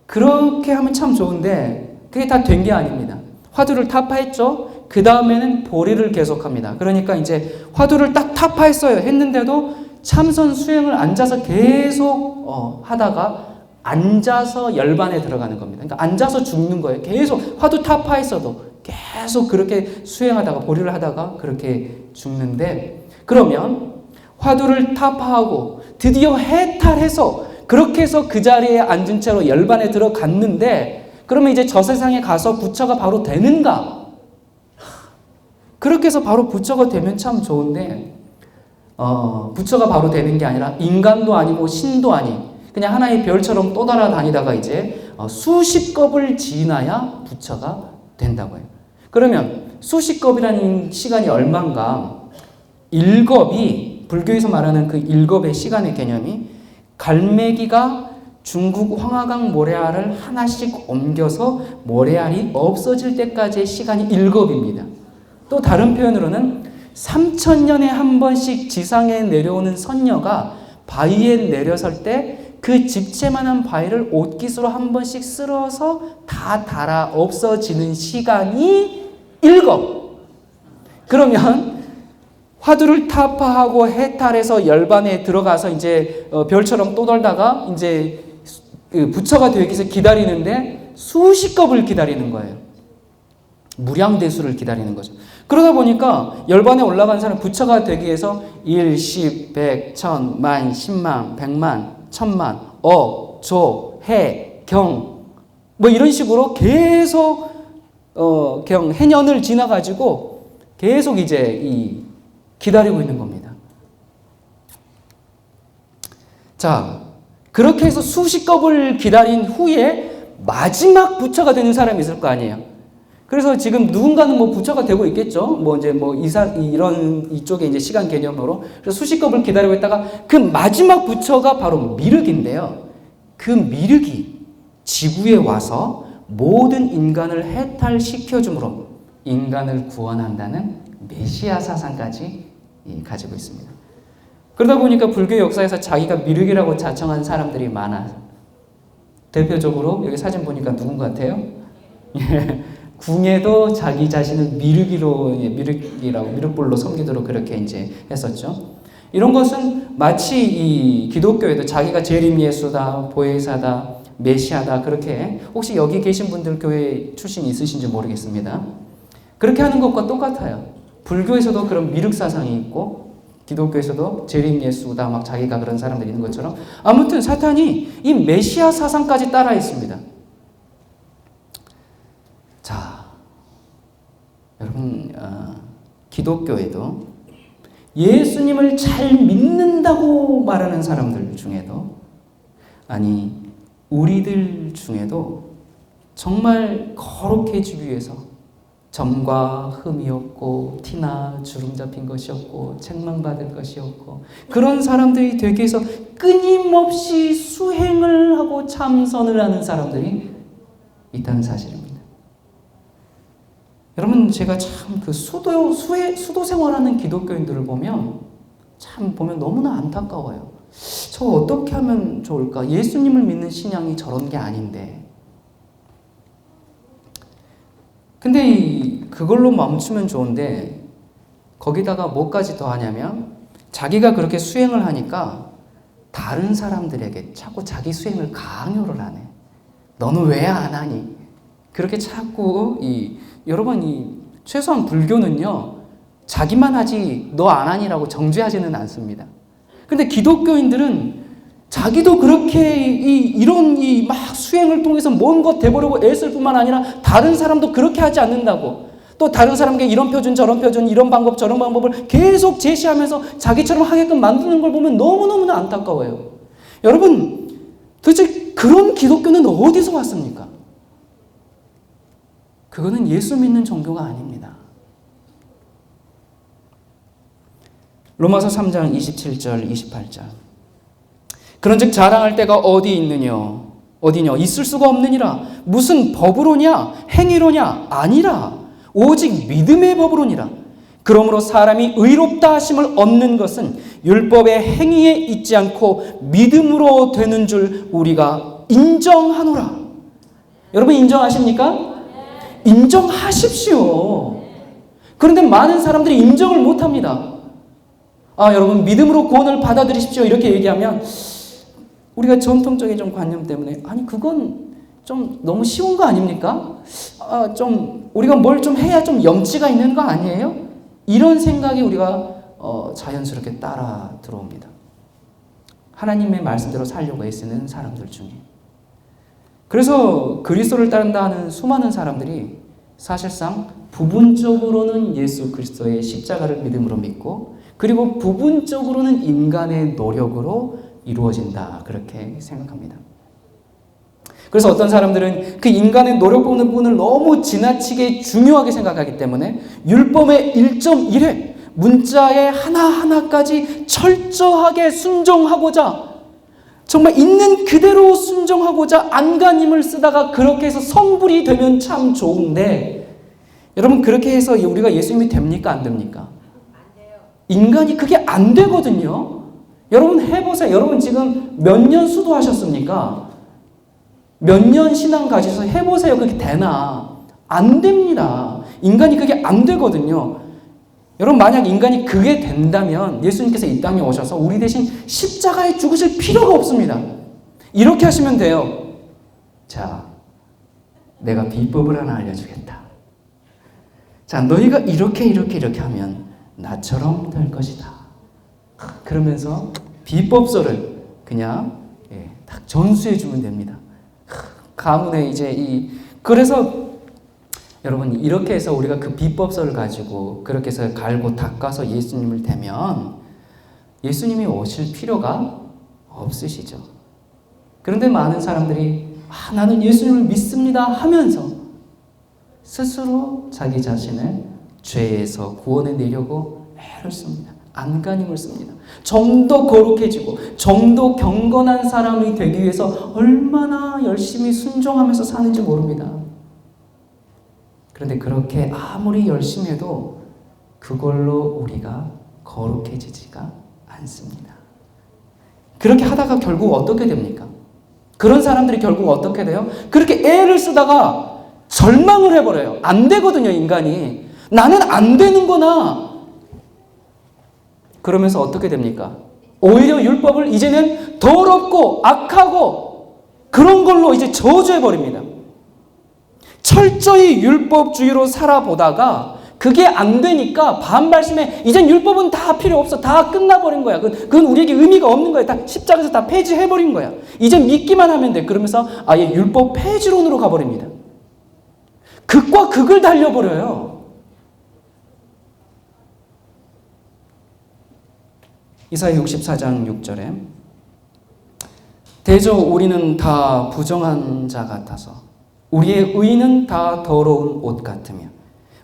그렇게 하면 참 좋은데 그게 다 된 게 아닙니다. 화두를 타파했죠. 그 다음에는 보리를 계속합니다. 그러니까 이제 화두를 딱 타파했어요. 했는데도 참선 수행을 앉아서 계속 하다가 앉아서 열반에 들어가는 겁니다. 그러니까 앉아서 죽는 거예요. 계속 화두 타파했어도 계속 그렇게 수행하다가 보리를 하다가 그렇게 죽는데 그러면 화두를 타파하고 드디어 해탈해서 그렇게 해서 그 자리에 앉은 채로 열반에 들어갔는데 그러면 이제 저 세상에 가서 부처가 바로 되는가? 그렇게 해서 바로 부처가 되면 참 좋은데 부처가 바로 되는 게 아니라 인간도 아니고 신도 아닌 그냥 하나의 별처럼 또 날아다니다가 이제 수십 겁을 지나야 부처가 된다고 해요. 그러면 수십 겁이라는 시간이 얼마인가? 1겁이 불교에서 말하는 그 1겁의 시간의 개념이 갈매기가 중국 황하강 모래알을 하나씩 옮겨서 모래알이 없어질 때까지의 시간이 1겁입니다. 또 다른 표현으로는 3000년에 한 번씩 지상에 내려오는 선녀가 바위에 내려설 때 그 집채만한 바위를 옷깃으로 한 번씩 쓸어서 다 닳아 없어지는 시간이 1겁. 그러면 화두를 타파하고 해탈해서 열반에 들어가서 이제 별처럼 떠돌다가 이제 부처가 되기 위해서 기다리는데 수십 겁을 기다리는 거예요. 무량대수를 기다리는 거죠. 그러다 보니까 열반에 올라간 사람 부처가 되기 위해서 1, 10, 100, 1000, 만, 10만, 100만, 1000만, 억, 조, 해, 경 이런 식으로 계속 해년을 지나가지고 계속 이제 기다리고 있는 겁니다. 자, 그렇게 해서 수십 겁을 기다린 후에 마지막 부처가 되는 사람이 있을 거 아니에요. 그래서 지금 누군가는 부처가 되고 있겠죠. 이쪽에 이제 시간 개념으로. 그래서 수십 겁을 기다리고 있다가 그 마지막 부처가 바로 미륵인데요. 그 미륵이 지구에 와서 모든 인간을 해탈시켜줌으로 인간을 구원한다는 메시아 사상까지 가지고 있습니다. 그러다 보니까 불교 역사에서 자기가 미륵이라고 자청한 사람들이 많아. 대표적으로 여기 사진 보니까 누군 것 같아요? 궁에도 자기 자신을 미륵불로 섬기도록 그렇게 이제 했었죠. 이런 것은 마치 이 기독교에도 자기가 재림예수다, 보혜사다, 메시아다 그렇게 혹시 여기 계신 분들 교회 출신 있으신지 모르겠습니다. 그렇게 하는 것과 똑같아요. 불교에서도 그런 미륵 사상이 있고 기독교에서도 재림예수다 막 자기가 그런 사람들이 있는 것처럼 아무튼 사탄이 이 메시아 사상까지 따라 있습니다. 자, 여러분 기독교에도 예수님을 잘 믿는다고 말하는 사람들 중에도 아니 우리들 중에도 정말 거룩해지기 위해서 점과 흠이 없고 티나 주름 잡힌 것이 없고 책망받을 것이 없고 그런 사람들이 되기 위해서 끊임없이 수행을 하고 참선을 하는 사람들이 있다는 사실입니다. 여러분 제가 참 그 수도 생활하는 기독교인들을 보면 너무나 안타까워요. 저 어떻게 하면 좋을까? 예수님을 믿는 신앙이 저런 게 아닌데. 근데 그걸로 멈추면 좋은데 거기다가 뭐까지 더 하냐면 자기가 그렇게 수행을 하니까 다른 사람들에게 자꾸 자기 수행을 강요를 하네. 너는 왜 안 하니? 그렇게 자꾸 여러분 최소한 불교는요 자기만 하지 너 안 하니라고 정죄하지는 않습니다. 근데 기독교인들은 자기도 그렇게 이런 막 수행을 통해서 먼 것 돼보려고 애쓸 뿐만 아니라 다른 사람도 그렇게 하지 않는다고. 또 다른 사람에게 이런 표준 저런 표준 이런 방법 저런 방법을 계속 제시하면서 자기처럼 하게끔 만드는 걸 보면 너무너무나 안타까워요. 여러분, 도대체 그런 기독교는 어디서 왔습니까? 그거는 예수 믿는 종교가 아닙니다. 로마서 3장 27절 28절. 그런즉 자랑할 때가 어디냐 있을 수가 없느니라. 무슨 법으로냐 행위로냐 아니라 오직 믿음의 법으로니라. 그러므로 사람이 의롭다 하심을 얻는 것은 율법의 행위에 있지 않고 믿음으로 되는 줄 우리가 인정하노라. 여러분 인정하십니까? 인정하십시오. 그런데 많은 사람들이 인정을 못합니다. 여러분 믿음으로 구원을 받아들이십시오 이렇게 얘기하면 우리가 전통적인 좀 관념 때문에 그건 좀 너무 쉬운 거 아닙니까? 좀 우리가 뭘 좀 해야 좀 염치가 있는 거 아니에요? 이런 생각이 우리가 자연스럽게 따라 들어옵니다. 하나님의 말씀대로 살려고 애쓰는 사람들 중에. 그래서 그리스도를 따른다 하는 수많은 사람들이 사실상 부분적으로는 예수 그리스도의 십자가를 믿음으로 믿고 그리고 부분적으로는 인간의 노력으로 이루어진다 그렇게 생각합니다. 그래서 어떤 사람들은 그 인간의 노력 보는 부분을 너무 지나치게 중요하게 생각하기 때문에 율법의 1.1회 문자의 하나하나까지 철저하게 순종하고자 정말 있는 그대로 순종하고자 안간힘을 쓰다가 그렇게 해서 성불이 되면 참 좋은데 여러분 그렇게 해서 우리가 예수님이 됩니까? 안 됩니까? 안 돼요. 인간이 그게 안 되거든요. 여러분 해보세요. 여러분 지금 몇 년 수도하셨습니까? 몇 년 신앙 가지셔서 해보세요. 그게 되나? 안 됩니다. 인간이 그게 안 되거든요. 여러분 만약 인간이 그게 된다면 예수님께서 이 땅에 오셔서 우리 대신 십자가에 죽으실 필요가 없습니다. 이렇게 하시면 돼요. 자, 내가 비법을 하나 알려주겠다. 자, 너희가 이렇게 하면 나처럼 될 것이다. 그러면서 비법서를 그냥 딱 전수해 주면 됩니다. 가문에 그래서 여러분 이렇게 해서 우리가 그 비법서를 가지고 그렇게 해서 갈고 닦아서 예수님을 대면 예수님이 오실 필요가 없으시죠. 그런데 많은 사람들이 나는 예수님을 믿습니다 하면서 스스로 자기 자신을 죄에서 구원해내려고 애를 씁니다. 안간힘을 씁니다. 좀 더 거룩해지고 좀 더 경건한 사람이 되기 위해서 얼마나 열심히 순종하면서 사는지 모릅니다. 그런데 그렇게 아무리 열심히 해도 그걸로 우리가 거룩해지지가 않습니다. 그렇게 하다가 결국 어떻게 됩니까? 그런 사람들이 결국 어떻게 돼요? 그렇게 애를 쓰다가 절망을 해버려요. 안 되거든요, 인간이. 나는 안 되는구나. 그러면서 어떻게 됩니까? 오히려 율법을 이제는 더럽고 악하고 그런 걸로 이제 저주해버립니다. 철저히 율법주의로 살아보다가 그게 안 되니까 반발심에 이젠 율법은 다 필요 없어. 다 끝나버린 거야. 그건 우리에게 의미가 없는 거야. 다 십자가에서 다 폐지해버린 거야. 이젠 믿기만 하면 돼. 그러면서 아예 율법 폐지론으로 가버립니다. 극과 극을 달려버려요. 이사야 64장 6절에 대저 우리는 다 부정한 자 같아서 우리의 의는 다 더러운 옷 같으며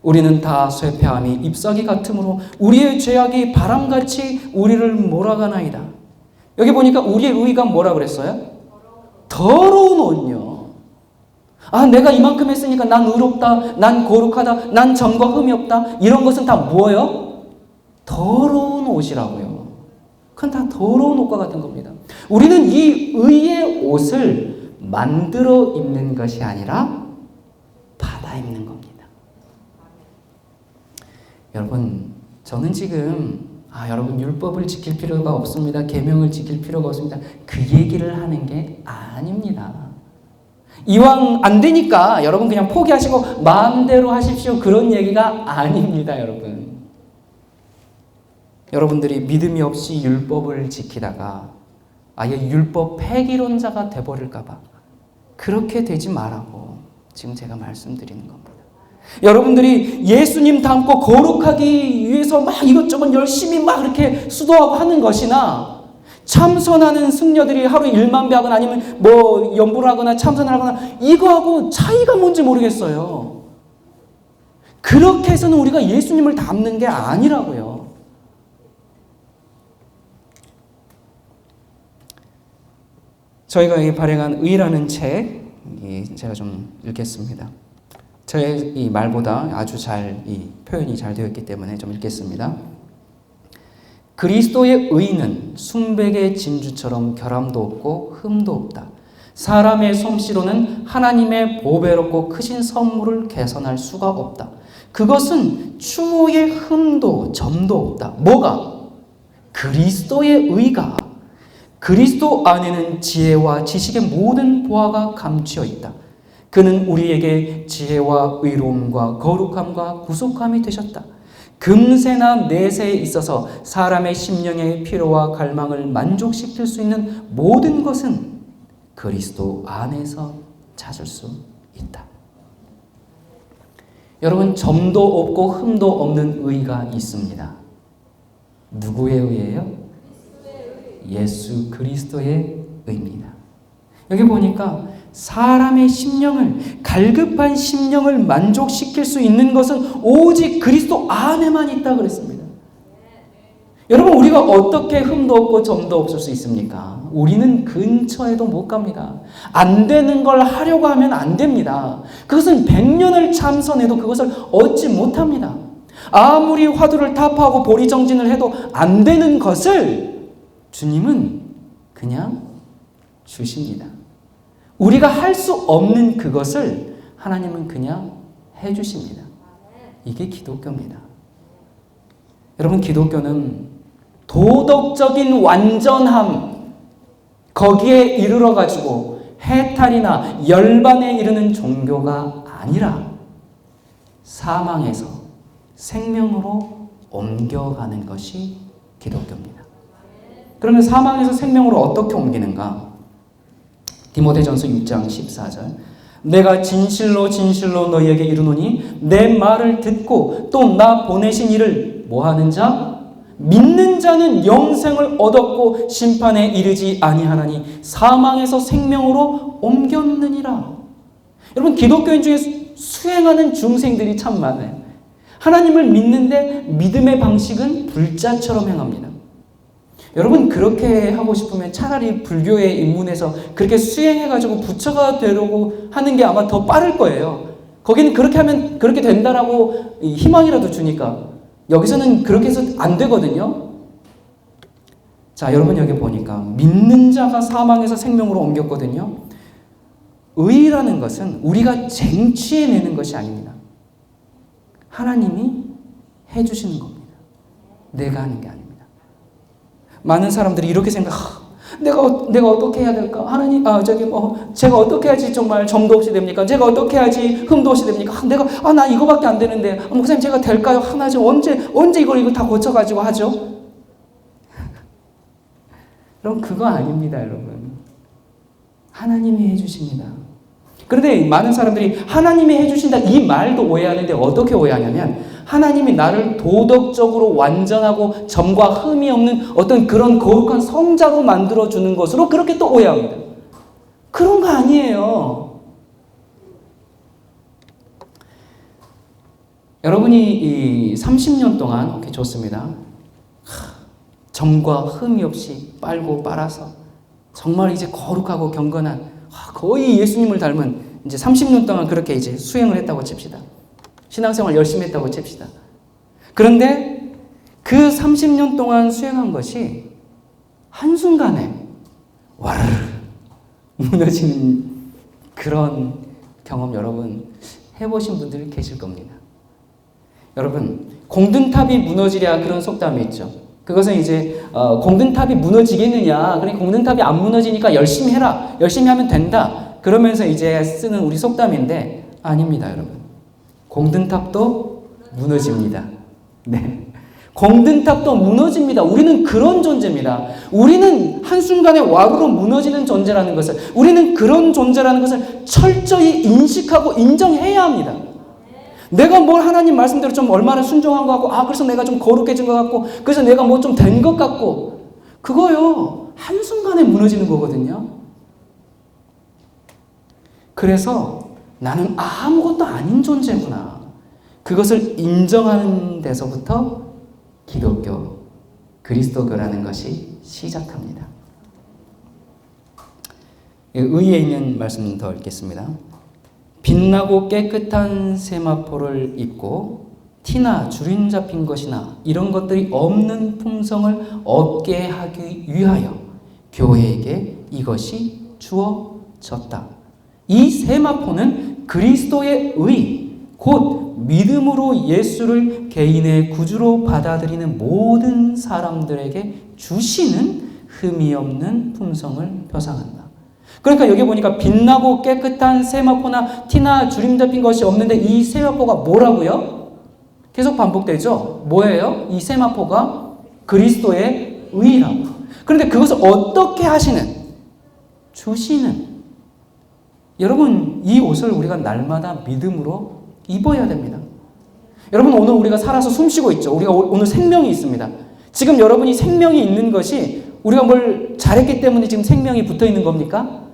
우리는 다 쇠폐함이 잎사귀 같으므로 우리의 죄악이 바람같이 우리를 몰아가나이다. 여기 보니까 우리의 의가 뭐라 그랬어요? 더러운 옷요. 내가 이만큼 했으니까 난 의롭다, 난 거룩하다, 난 점과 흠이 없다. 이런 것은 다 뭐예요? 더러운 옷이라고요. 그건 다 더러운 옷과 같은 겁니다. 우리는 이 의의 옷을 만들어 입는 것이 아니라 받아 입는 겁니다. 여러분, 저는 지금 여러분 율법을 지킬 필요가 없습니다. 계명을 지킬 필요가 없습니다. 그 얘기를 하는 게 아닙니다. 이왕 안 되니까 여러분 그냥 포기하시고 마음대로 하십시오. 그런 얘기가 아닙니다, 여러분. 여러분들이 믿음이 없이 율법을 지키다가 아예 율법 폐기론자가 돼버릴까봐 그렇게 되지 말라고 지금 제가 말씀드리는 겁니다. 여러분들이 예수님 닮고 거룩하기 위해서 막 이것저것 열심히 막 이렇게 수도하고 하는 것이나 참선하는 승려들이 하루 1만 배 하거나 아니면 뭐 연보를 하거나 참선을 하거나 이거하고 차이가 뭔지 모르겠어요. 그렇게 해서는 우리가 예수님을 닮는 게 아니라고요. 저희가 발행한 의라는 책, 제가 좀 읽겠습니다. 저의 이 말보다 아주 잘 이 표현이 잘 되어 있기 때문에 좀 읽겠습니다. 그리스도의 의는 순백의 진주처럼 결함도 없고 흠도 없다. 사람의 솜씨로는 하나님의 보배롭고 크신 선물을 개선할 수가 없다. 그것은 추후의 흠도 점도 없다. 뭐가? 그리스도의 의가. 그리스도 안에는 지혜와 지식의 모든 보화가 감추어 있다. 그는 우리에게 지혜와 의로움과 거룩함과 구속함이 되셨다. 금세나 내세에 있어서 사람의 심령의 필요와 갈망을 만족시킬 수 있는 모든 것은 그리스도 안에서 찾을 수 있다. 여러분, 점도 없고 흠도 없는 의가 있습니다. 누구의 의예요? 예수 그리스도의 의입니다. 여기 보니까 사람의 심령을, 갈급한 심령을 만족시킬 수 있는 것은 오직 그리스도 안에만 있다 그랬습니다. 여러분, 우리가 어떻게 흠도 없고 점도 없을 수 있습니까? 우리는 근처에도 못 갑니다. 안 되는 걸 하려고 하면 안 됩니다. 그것은 100년을 참선해도 그것을 얻지 못합니다. 아무리 화두를 타파하고 보리정진을 해도 안 되는 것을 주님은 그냥 주십니다. 우리가 할 수 없는 그것을 하나님은 그냥 해주십니다. 이게 기독교입니다. 여러분, 기독교는 도덕적인 완전함, 거기에 이르러가지고 해탈이나 열반에 이르는 종교가 아니라 사망에서 생명으로 옮겨가는 것이 기독교입니다. 그러면 사망에서 생명으로 어떻게 옮기는가? 디모데전서 6장 14절. 내가 진실로 진실로 너희에게 이르노니 내 말을 듣고 또 나 보내신 이를 뭐하는 자? 믿는 자는 영생을 얻었고 심판에 이르지 아니하나니 사망에서 생명으로 옮겼느니라. 여러분, 기독교인 중에 수행하는 중생들이 참 많아요. 하나님을 믿는데 믿음의 방식은 불자처럼 행합니다. 여러분, 그렇게 하고 싶으면 차라리 불교에 입문해서 그렇게 수행해가지고 부처가 되려고 하는 게 아마 더 빠를 거예요. 거기는 그렇게 하면 그렇게 된다라고 희망이라도 주니까. 여기서는 그렇게 해서 안 되거든요. 자, 여러분, 여기 보니까 믿는 자가 사망에서 생명으로 옮겼거든요. 의라는 것은 우리가 쟁취해내는 것이 아닙니다. 하나님이 해주시는 겁니다. 내가 하는 게 아닙니다. 많은 사람들이 이렇게 생각, 내가 어떻게 해야 될까? 하나님, 제가 어떻게 해야지 정말 점도 없이 됩니까? 제가 어떻게 해야지 흠도 없이 됩니까? 나 이거밖에 안 되는데, 목사님 제가 될까요? 하나죠. 언제 이거 다 고쳐가지고 하죠? 여러분, 그거 아닙니다, 여러분. 하나님이 해주십니다. 그런데 많은 사람들이 하나님이 해주신다 이 말도 오해하는데 어떻게 오해하냐면 하나님이 나를 도덕적으로 완전하고 점과 흠이 없는 어떤 그런 거룩한 성자로 만들어주는 것으로 그렇게 또 오해합니다. 그런 거 아니에요. 여러분이 이 30년 동안, 오케이, 좋습니다. 점과 흠이 없이 빨고 빨아서 정말 이제 거룩하고 경건한 거의 예수님을 닮은 이제 30년 동안 그렇게 이제 수행을 했다고 칩시다. 신앙생활 열심히 했다고 칩시다. 그런데 그 30년 동안 수행한 것이 한순간에 와르르 무너지는 그런 경험 여러분 해보신 분들 계실 겁니다. 여러분, 공든탑이 무너지랴 그런 속담이 있죠. 그것은 이제 공든탑이 무너지겠느냐, 그러니까 공든탑이 안 무너지니까 열심히 해라, 열심히 하면 된다, 그러면서 이제 쓰는 우리 속담인데 아닙니다. 여러분, 공든탑도 무너집니다. 네, 공든탑도 무너집니다. 우리는 그런 존재입니다. 우리는 한순간에 와르르 무너지는 존재라는 것을, 우리는 그런 존재라는 것을 철저히 인식하고 인정해야 합니다. 내가 뭘 하나님 말씀대로 좀 얼마나 순종한 것 같고, 그래서 내가 좀 거룩해진 것 같고, 그래서 내가 뭐 좀 된 것 같고, 그거요, 한순간에 무너지는 거거든요. 그래서 나는 아무것도 아닌 존재구나. 그것을 인정하는 데서부터 기독교, 그리스도교라는 것이 시작합니다. 의에 있는 말씀 더 읽겠습니다. 빛나고 깨끗한 세마포를 입고 티나 주름 잡힌 것이나 이런 것들이 없는 풍성을 얻게 하기 위하여 교회에게 이것이 주어졌다. 이 세마포는 그리스도의 의, 곧 믿음으로 예수를 개인의 구주로 받아들이는 모든 사람들에게 주시는 흠이 없는 풍성을 표상한다. 그러니까 여기 보니까 빛나고 깨끗한 세마포나 티나 주름 잡힌 것이 없는데 이 세마포가 뭐라고요? 계속 반복되죠? 뭐예요? 이 세마포가 그리스도의 의라고. 그런데 그것을 어떻게 하시는? 주시는. 여러분, 이 옷을 우리가 날마다 믿음으로 입어야 됩니다. 여러분, 오늘 우리가 살아서 숨쉬고 있죠. 우리가 오늘 생명이 있습니다. 지금 여러분이 생명이 있는 것이 우리가 뭘 잘했기 때문에 지금 생명이 붙어 있는 겁니까?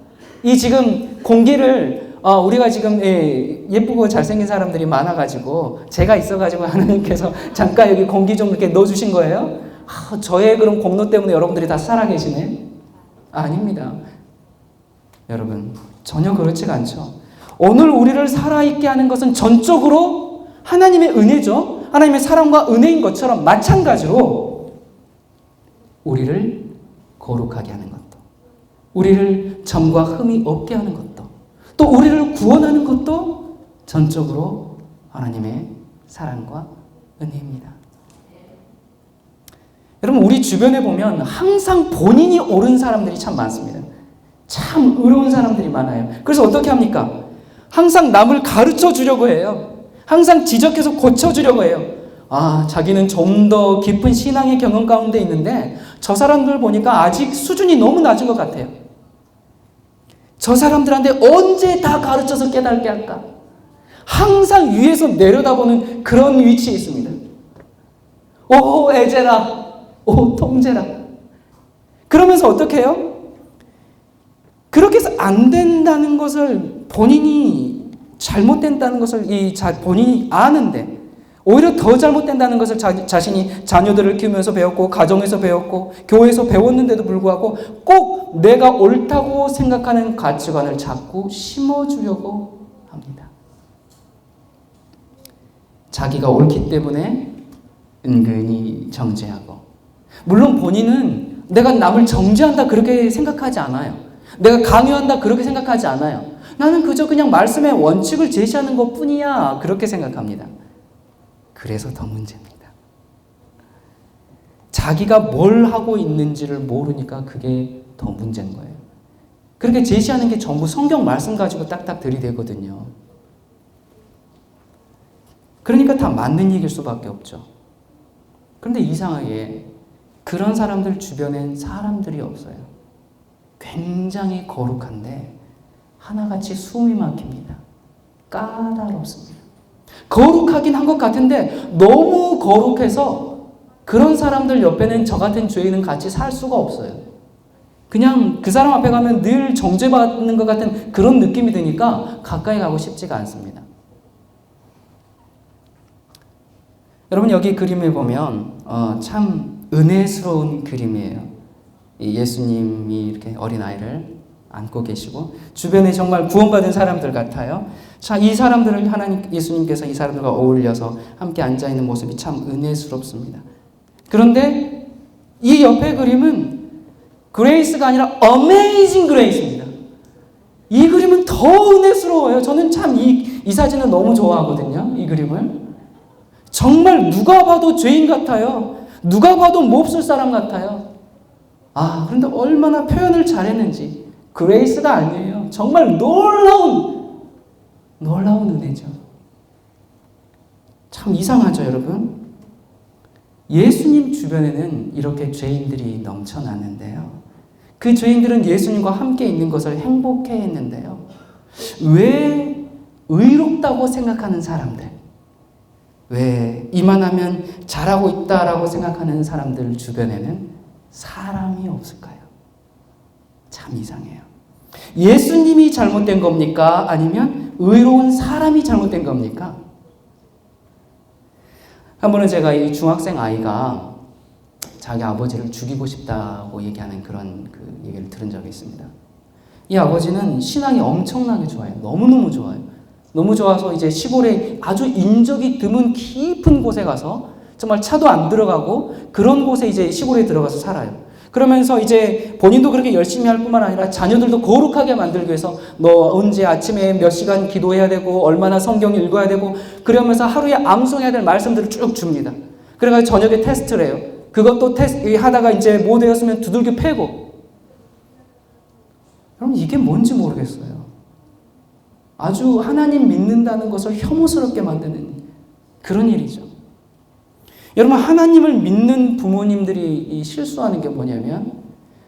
이 지금 공기를 우리가 지금 예쁘고 잘생긴 사람들이 많아가지고 제가 있어가지고 하나님께서 잠깐 여기 공기 좀 이렇게 넣어주신 거예요? 저의 그런 공로 때문에 여러분들이 다 살아계시네? 아닙니다. 여러분, 전혀 그렇지가 않죠. 오늘 우리를 살아있게 하는 것은 전적으로 하나님의 은혜죠. 하나님의 사랑과 은혜인 것처럼 마찬가지로 우리를 거룩하게 하는 것도, 우리를 점과 흠이 없게 하는 것도, 또 우리를 구원하는 것도 전적으로 하나님의 사랑과 은혜입니다. 여러분, 우리 주변에 보면 항상 본인이 옳은 사람들이 참 많습니다. 참 의로운 사람들이 많아요. 그래서 어떻게 합니까? 항상 남을 가르쳐 주려고 해요. 항상 지적해서 고쳐주려고 해요. 자기는 좀 더 깊은 신앙의 경험 가운데 있는데 저 사람들 보니까 아직 수준이 너무 낮은 것 같아요. 저 사람들한테 언제 다 가르쳐서 깨닫게 할까? 항상 위에서 내려다보는 그런 위치에 있습니다. 오 애제라, 오 통제라. 그러면서 어떻게 해요? 그렇게 해서 안 된다는 것을 본인이 잘못된다는 것을 본인이 아는데 오히려 더 잘못된다는 것을 자신이 자녀들을 키우면서 배웠고 가정에서 배웠고 교회에서 배웠는데도 불구하고 꼭 내가 옳다고 생각하는 가치관을 자꾸 심어주려고 합니다. 자기가 옳기 때문에 은근히 정죄하고, 물론 본인은 내가 남을 정죄한다 그렇게 생각하지 않아요. 내가 강요한다 그렇게 생각하지 않아요. 나는 그저 그냥 말씀의 원칙을 제시하는 것 뿐이야 그렇게 생각합니다. 그래서 더 문제입니다. 자기가 뭘 하고 있는지를 모르니까 그게 더 문제인 거예요. 그렇게 제시하는 게 전부 성경 말씀 가지고 딱딱 들이대거든요. 그러니까 다 맞는 얘기일 수밖에 없죠. 그런데 이상하게 그런 사람들 주변엔 사람들이 없어요. 굉장히 거룩한데 하나같이 숨이 막힙니다. 까다롭습니다. 거룩하긴 한 것 같은데 너무 거룩해서 그런 사람들 옆에는 저 같은 죄인은 같이 살 수가 없어요. 그냥 그 사람 앞에 가면 늘 정죄받는 것 같은 그런 느낌이 드니까 가까이 가고 싶지가 않습니다. 여러분, 여기 그림을 보면 참 은혜스러운 그림이에요. 예수님이 이렇게 어린아이를 안고 계시고 주변에 정말 구원받은 사람들 같아요. 자, 이 사람들을 예수님께서 이 사람들과 어울려서 함께 앉아있는 모습이 참 은혜스럽습니다. 그런데 이 옆에 그림은 그레이스가 아니라 어메이징 그레이스입니다. 이 그림은 더 은혜스러워요. 저는 참 이 사진을 너무 좋아하거든요. 이 그림을. 정말 누가 봐도 죄인 같아요. 누가 봐도 몹쓸 사람 같아요. 그런데 얼마나 표현을 잘했는지. 그레이스가 아니에요. 정말 놀라운 은혜죠. 참 이상하죠, 여러분? 예수님 주변에는 이렇게 죄인들이 넘쳐나는데요. 그 죄인들은 예수님과 함께 있는 것을 행복해 했는데요. 왜 의롭다고 생각하는 사람들, 왜 이만하면 잘하고 있다라고 생각하는 사람들 주변에는 사람이 없을까요? 참 이상해요. 예수님이 잘못된 겁니까? 아니면 의로운 사람이 잘못된 겁니까? 한 번은 제가 이 중학생 아이가 자기 아버지를 죽이고 싶다고 얘기하는 그런 얘기를 들은 적이 있습니다. 이 아버지는 신앙이 엄청나게 좋아요. 너무너무 좋아요. 너무 좋아서 이제 시골에 아주 인적이 드문 깊은 곳에 가서 정말 차도 안 들어가고 그런 곳에 이제 시골에 들어가서 살아요. 그러면서 이제 본인도 그렇게 열심히 할 뿐만 아니라 자녀들도 거룩하게 만들기 위해서 너 언제 아침에 몇 시간 기도해야 되고 얼마나 성경 읽어야 되고 그러면서 하루에 암송해야 될 말씀들을 쭉 줍니다. 그래가지고 저녁에 테스트를 해요. 그것도 테스트 하다가 이제 못 외웠으면 두들겨 패고. 여러분 이게 뭔지 모르겠어요. 아주 하나님 믿는다는 것을 혐오스럽게 만드는 그런 일이죠. 여러분 하나님을 믿는 부모님들이 실수하는 게 뭐냐면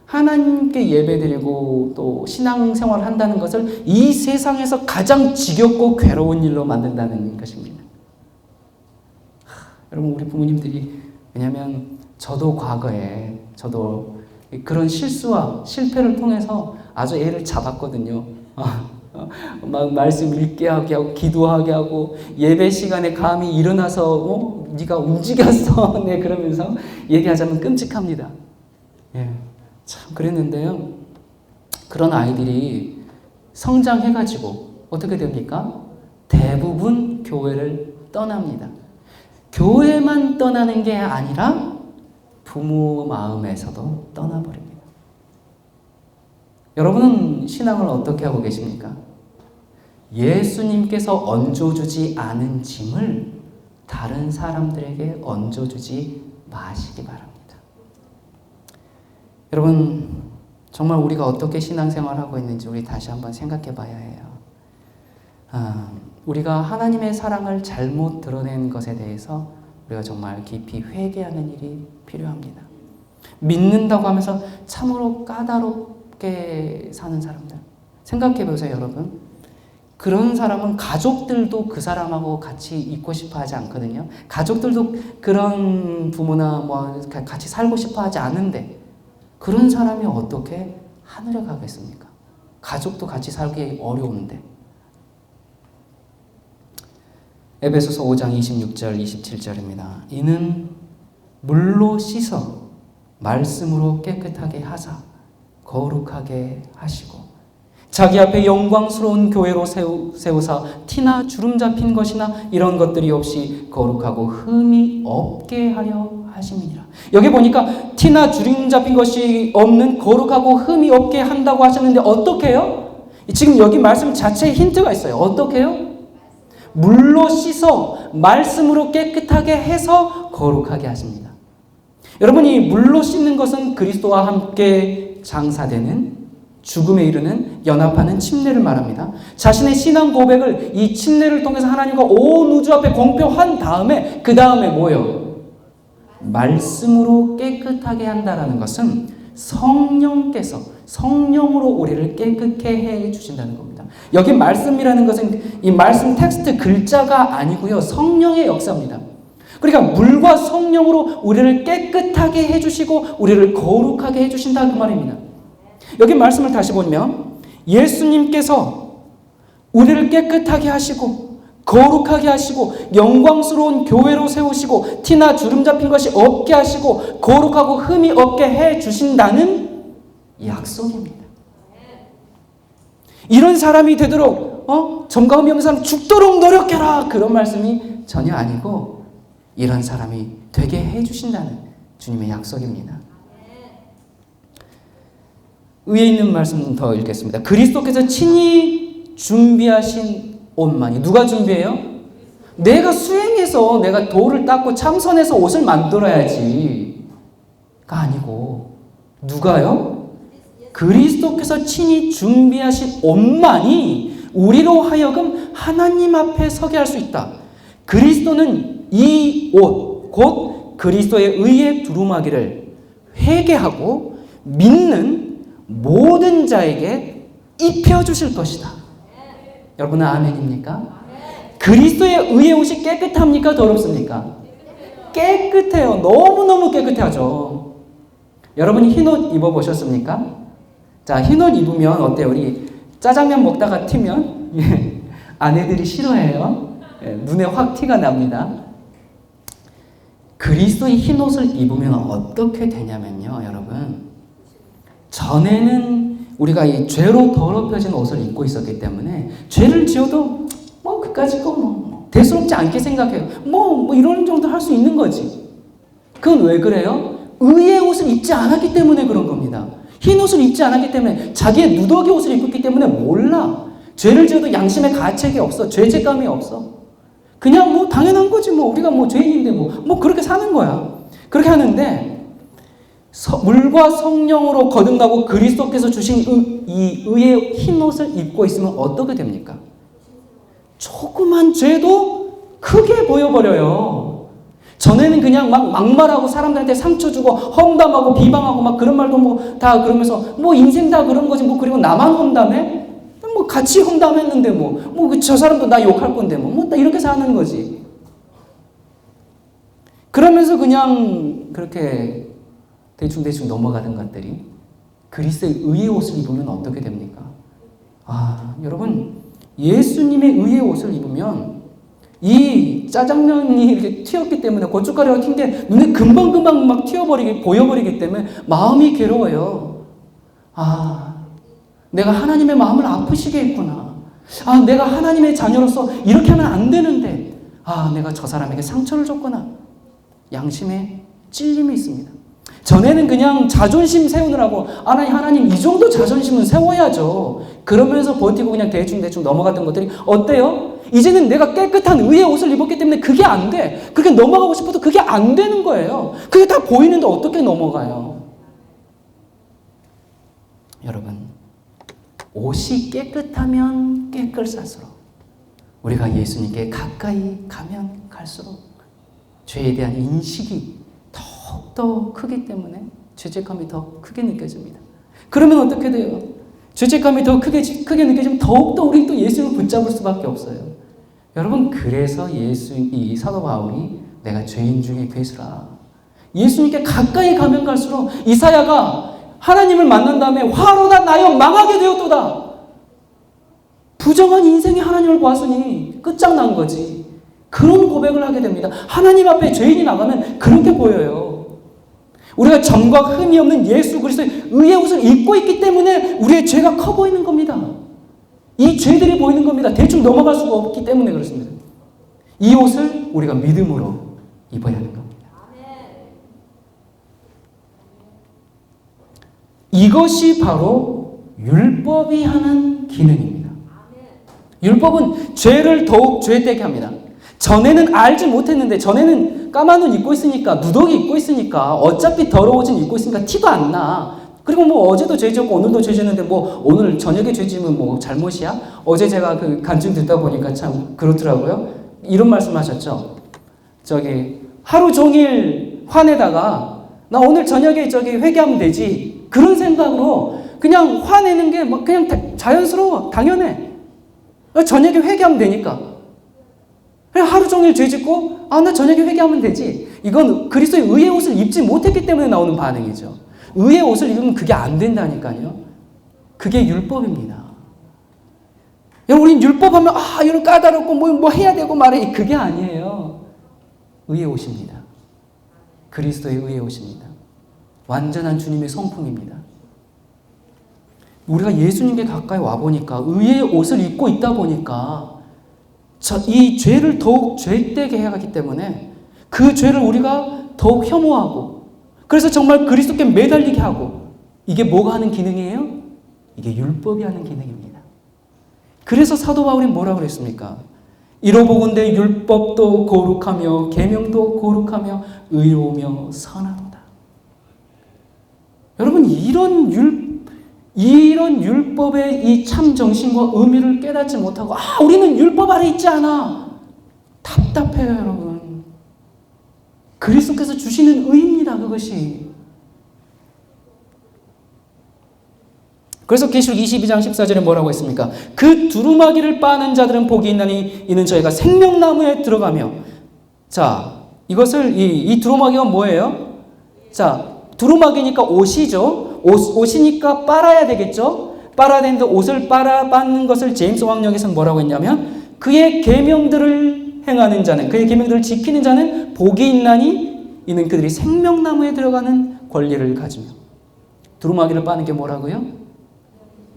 하나님께 예배드리고 또 신앙생활을 한다는 것을 이 세상에서 가장 지겹고 괴로운 일로 만든다는 것입니다. 여러분 우리 부모님들이 왜냐하면 저도 과거에 저도 그런 실수와 실패를 통해서 아주 애를 잡았거든요. 막 말씀 읽게 하게 하고 기도하게 하고 예배 시간에 감히 일어나서 네가 움직였어 네 그러면서 얘기하자면 끔찍합니다. 예, 참 그랬는데요. 그런 아이들이 성장해가지고 어떻게 됩니까? 대부분 교회를 떠납니다. 교회만 떠나는 게 아니라 부모 마음에서도 떠나버립니다. 여러분은 신앙을 어떻게 하고 계십니까? 예수님께서 얹어주지 않은 짐을 다른 사람들에게 얹어주지 마시기 바랍니다. 여러분 정말 우리가 어떻게 신앙생활을 하고 있는지 우리 다시 한번 생각해 봐야 해요. 우리가 하나님의 사랑을 잘못 드러낸 것에 대해서 우리가 정말 깊이 회개하는 일이 필요합니다. 믿는다고 하면서 참으로 까다롭게 사는 사람들 생각해 보세요. 여러분 그런 사람은 가족들도 그 사람하고 같이 있고 싶어 하지 않거든요. 가족들도 그런 부모나 뭐 같이 살고 싶어 하지 않은데 그런 사람이 어떻게 하늘에 가겠습니까? 가족도 같이 살기 어려운데. 에베소서 5장 26절 27절입니다. 이는 물로 씻어 말씀으로 깨끗하게 하사 거룩하게 하시고 자기 앞에 영광스러운 교회로 세우사 티나 주름 잡힌 것이나 이런 것들이 없이 거룩하고 흠이 없게 하려 하심이니라. 여기 보니까 티나 주름 잡힌 것이 없는 거룩하고 흠이 없게 한다고 하셨는데 어떻게 해요? 지금 여기 말씀 자체에 힌트가 있어요. 어떻게 해요? 물로 씻어 말씀으로 깨끗하게 해서 거룩하게 하십니다. 여러분이 물로 씻는 것은 그리스도와 함께 장사되는 죽음에 이르는 연합하는 침례를 말합니다. 자신의 신앙 고백을 이 침례를 통해서 하나님과 온 우주 앞에 공표한 다음에 그 다음에 뭐예요? 말씀으로 깨끗하게 한다라는 것은 성령께서 성령으로 우리를 깨끗게 해 주신다는 겁니다. 여기 말씀이라는 것은 이 말씀 텍스트 글자가 아니고요. 성령의 역사입니다. 그러니까 물과 성령으로 우리를 깨끗하게 해주시고 우리를 거룩하게 해주신다 그 말입니다. 여기 말씀을 다시 보면 예수님께서 우리를 깨끗하게 하시고 거룩하게 하시고 영광스러운 교회로 세우시고 티나 주름 잡힌 것이 없게 하시고 거룩하고 흠이 없게 해주신다는 약속입니다. 이런 사람이 되도록 점과 흠이 없는 사람 죽도록 노력해라 그런 말씀이 전혀 아니고 이런 사람이 되게 해주신다는 주님의 약속입니다. 위에 있는 말씀 더 읽겠습니다. 그리스도께서 친히 준비하신 옷만이 누가 준비해요? 내가 수행해서 내가 돌을 닦고 참선해서 옷을 만들어야지가 아니고 누가요? 그리스도께서 친히 준비하신 옷만이 우리로 하여금 하나님 앞에 서게 할 수 있다. 그리스도는 이 옷, 곧 그리스도의 의에 두루마기를 회개하고 믿는 모든 자에게 입혀주실 것이다. 여러분은 아멘입니까? 그리스도의 의의 옷이 깨끗합니까? 더럽습니까? 깨끗해요. 너무너무 깨끗하죠. 여러분이 흰옷 입어보셨습니까? 자, 흰옷 입으면 어때요? 우리 짜장면 먹다가 튀면 아내들이 싫어해요. 눈에 확 티가 납니다. 그리스도의 흰옷을 입으면 어떻게 되냐면요, 여러분. 전에는 우리가 이 죄로 더럽혀진 옷을 입고 있었기 때문에 죄를 지어도 그까짓 거 대수롭지 않게 생각해요. 이런 정도 할 수 있는 거지. 그건 왜 그래요? 의의 옷을 입지 않았기 때문에 그런 겁니다. 흰 옷을 입지 않았기 때문에, 자기의 누더기 옷을 입었기 때문에 몰라. 죄를 지어도 양심의 가책이 없어. 죄책감이 없어. 그냥 당연한 거지. 우리가 죄인인데 그렇게 사는 거야. 그렇게 하는데, 물과 성령으로 거듭나고 그리스도께서 주신 이 의의 흰 옷을 입고 있으면 어떻게 됩니까? 조그만 죄도 크게 보여버려요. 전에는 그냥 막말하고 사람들한테 상처 주고 험담하고 비방하고 그런 말도 다 그러면서 인생 다 그런 거지 그리고 나만 험담해? 같이 험담했는데 저 사람도 나 욕할 건데 이렇게 사는 거지. 그러면서 그냥 그렇게 대충 넘어가는 것들이 그리스도의 의의 옷을 입으면 어떻게 됩니까? 여러분, 예수님의 의의 옷을 입으면 이 짜장면이 이렇게 튀었기 때문에, 고춧가루가 튄 게 눈에 금방 보여버리기 때문에 마음이 괴로워요. 내가 하나님의 마음을 아프시게 했구나. 내가 하나님의 자녀로서 이렇게 하면 안 되는데, 내가 저 사람에게 상처를 줬구나. 양심에 찔림이 있습니다. 전에는 그냥 자존심 세우느라고 하나님 이 정도 자존심은 세워야죠. 그러면서 버티고 그냥 대충 넘어갔던 것들이 어때요? 이제는 내가 깨끗한 의의 옷을 입었기 때문에 그게 안 돼. 그렇게 넘어가고 싶어도 그게 안 되는 거예요. 그게 다 보이는데 어떻게 넘어가요? 여러분, 옷이 깨끗하면 깨끗할수록, 우리가 예수님께 가까이 가면 갈수록 죄에 대한 인식이 더욱더 크기 때문에 죄책감이 더 크게 느껴집니다. 그러면 어떻게 돼요? 죄책감이 더 크게 느껴지면 더욱더 우리는 또 예수님을 붙잡을 수밖에 없어요. 여러분, 그래서 이 사도 바울이 내가 죄인 중에 괴수라. 예수님께 가까이 가면 갈수록 이사야가 하나님을 만난 다음에 화로다 나여 망하게 되었도다. 부정한 인생이 하나님을 보았으니 끝장난 거지. 그런 고백을 하게 됩니다. 하나님 앞에 죄인이 나가면 그렇게 보여요. 우리가 점과 흠이 없는 예수 그리스도의 의의 옷을 입고 있기 때문에 우리의 죄가 커 보이는 겁니다. 이 죄들이 보이는 겁니다. 대충 넘어갈 수가 없기 때문에 그렇습니다. 이 옷을 우리가 믿음으로 입어야 하는 겁니다. 이것이 바로 율법이 하는 기능입니다. 율법은 죄를 더욱 죄되게 합니다. 전에는 알지 못했는데, 전에는 까만 옷 입고 있으니까, 누더기 입고 있으니까, 어차피 더러운 옷은 입고 있으니까 티도 안 나. 그리고 어제도 죄 지었고 오늘도 죄 지었는데 오늘 저녁에 죄 지으면 잘못이야? 어제 제가 그 간증 듣다 보니까 참 그렇더라고요. 이런 말씀 하셨죠. 하루 종일 화내다가 나 오늘 저녁에 회개하면 되지. 그런 생각으로 그냥 화내는 게 그냥 자연스러워. 당연해. 저녁에 회개하면 되니까. 그냥 하루 종일 죄 짓고 나 저녁에 회개하면 되지. 이건 그리스도의 의의 옷을 입지 못했기 때문에 나오는 반응이죠. 의의 옷을 입으면 그게 안 된다니까요. 그게 율법입니다. 여러분, 우린 율법하면 이런 까다롭고 뭐 해야 되고 말해. 그게 아니에요. 의의 옷입니다. 그리스도의 의의 옷입니다. 완전한 주님의 성품입니다. 우리가 예수님께 가까이 와보니까, 의의 옷을 입고 있다 보니까 이 죄를 더욱 죄되게 해가기 때문에 그 죄를 우리가 더욱 혐오하고, 그래서 정말 그리스도께 매달리게 하고, 이게 뭐가 하는 기능이에요? 이게 율법이 하는 기능입니다. 그래서 사도 바울이 뭐라고 그랬습니까? 이로보건대 율법도 거룩하며 계명도 거룩하며 의로우며 선하도다. 여러분, 이런 율법의 이 참 정신과 의미를 깨닫지 못하고 우리는 율법 아래 있지 않아. 답답해요, 여러분. 그리스도께서 주시는 의입니다. 그것이. 그래서 계시록 22장 14절에 뭐라고 했습니까? 그 두루마기를 빠는 자들은 복이 있나니 이는 저희가 생명나무에 들어가며. 자, 이것을 이 두루마기가 뭐예요? 자, 두루마기니까 옷이죠. 옷이니까 빨아야 되겠죠. 빨아야 되는데 옷을 빨는 것을 제임스 왕역에서는 뭐라고 했냐면 그의 계명들을 행하는 자는, 그의 계명들을 지키는 자는 복이 있나니 이는 그들이 생명나무에 들어가는 권리를 가지며. 두루마기를 빠는 게 뭐라고요?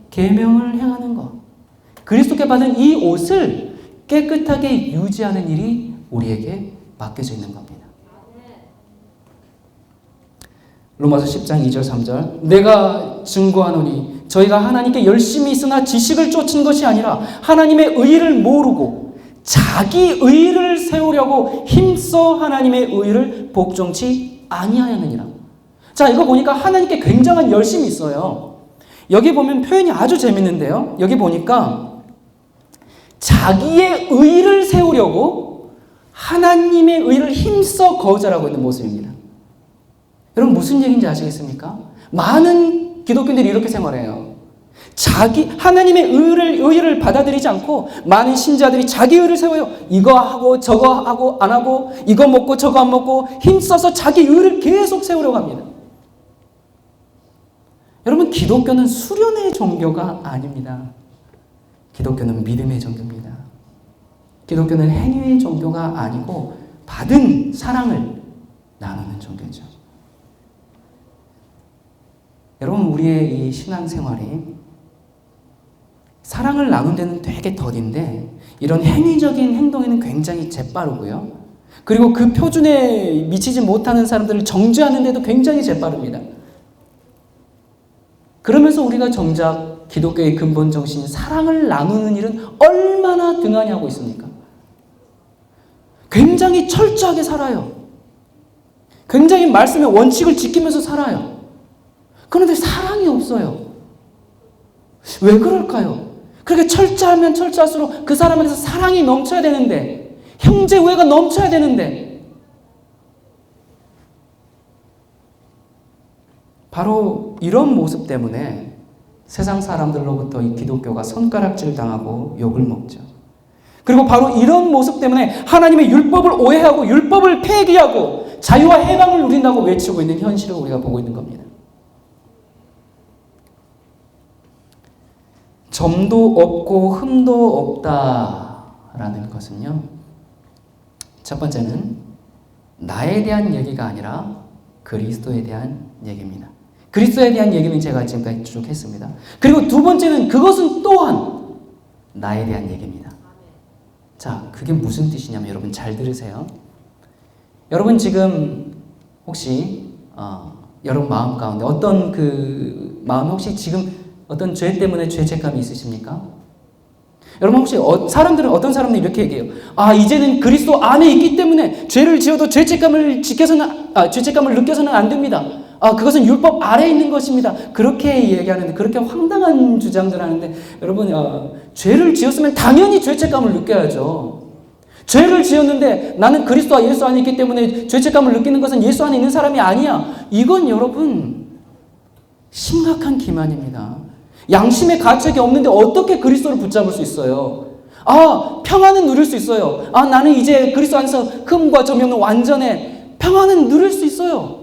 계명을 행하는 것. 그리스도께 받은 이 옷을 깨끗하게 유지하는 일이 우리에게 맡겨져 있는 겁니다. 로마서 10장 2절 3절 내가 증거하노니 저희가 하나님께 열심히 있으나 지식을 쫓은 것이 아니라 하나님의 의를 모르고 자기 의를 세우려고 힘써 하나님의 의를 복종치 아니하였느니라. 자, 이거 보니까 하나님께 굉장한 열심이 있어요. 여기 보면 표현이 아주 재밌는데요. 여기 보니까 자기의 의를 세우려고 하나님의 의를 힘써 거절하고 있는 모습입니다. 여러분 무슨 얘기인지 아시겠습니까? 많은 기독교인들이 이렇게 생활해요. 하나님의 의를 받아들이지 않고 많은 신자들이 자기 의를 세워요. 이거 하고 저거 하고 안 하고 이거 먹고 저거 안 먹고 힘써서 자기 의를 계속 세우려고 합니다. 여러분 기독교는 수련의 종교가 아닙니다. 기독교는 믿음의 종교입니다. 기독교는 행위의 종교가 아니고 받은 사랑을 나누는 종교죠. 여러분 우리의 이 신앙생활이 사랑을 나눈 데는 되게 더딘데 이런 행위적인 행동에는 굉장히 재빠르고요. 그리고 그 표준에 미치지 못하는 사람들을 정죄하는 데도 굉장히 재빠릅니다. 그러면서 우리가 정작 기독교의 근본 정신인 사랑을 나누는 일은 얼마나 등한히 하고 있습니까? 굉장히 철저하게 살아요. 굉장히 말씀의 원칙을 지키면서 살아요. 그런데 사랑이 없어요. 왜 그럴까요? 그렇게 철저하면 철저할수록 그 사람에게서 사랑이 넘쳐야 되는데, 형제 우애가 넘쳐야 되는데, 바로 이런 모습 때문에 세상 사람들로부터 이 기독교가 손가락질 당하고 욕을 먹죠. 그리고 바로 이런 모습 때문에 하나님의 율법을 오해하고 율법을 폐기하고 자유와 해방을 누린다고 외치고 있는 현실을 우리가 보고 있는 겁니다. 점도 없고 흠도 없다라는 것은요, 첫 번째는 나에 대한 얘기가 아니라 그리스도에 대한 얘기입니다. 그리스도에 대한 얘기는 제가 지금까지 쭉 했습니다. 그리고 두 번째는 그것은 또한 나에 대한 얘기입니다. 자, 그게 무슨 뜻이냐면 여러분 잘 들으세요. 여러분 지금 혹시 여러분 마음 가운데 어떤 그 마음 혹시 지금 어떤 죄 때문에 죄책감이 있으십니까? 여러분 혹시 어떤 사람들은 이렇게 얘기해요. 이제는 그리스도 안에 있기 때문에 죄를 지어도 죄책감을 느껴서는 안 됩니다. 그것은 율법 아래에 있는 것입니다. 그렇게 얘기하는데, 그렇게 황당한 주장들 하는데, 여러분, 죄를 지었으면 당연히 죄책감을 느껴야죠. 죄를 지었는데 나는 그리스도와 예수 안에 있기 때문에 죄책감을 느끼는 것은 예수 안에 있는 사람이 아니야. 이건 여러분, 심각한 기만입니다. 양심의 가책이 없는데 어떻게 그리스도를 붙잡을 수 있어요? 평안은 누릴 수 있어요. 나는 이제 그리스도 안에서 흠과 점이 없는 완전해. 평안은 누릴 수 있어요.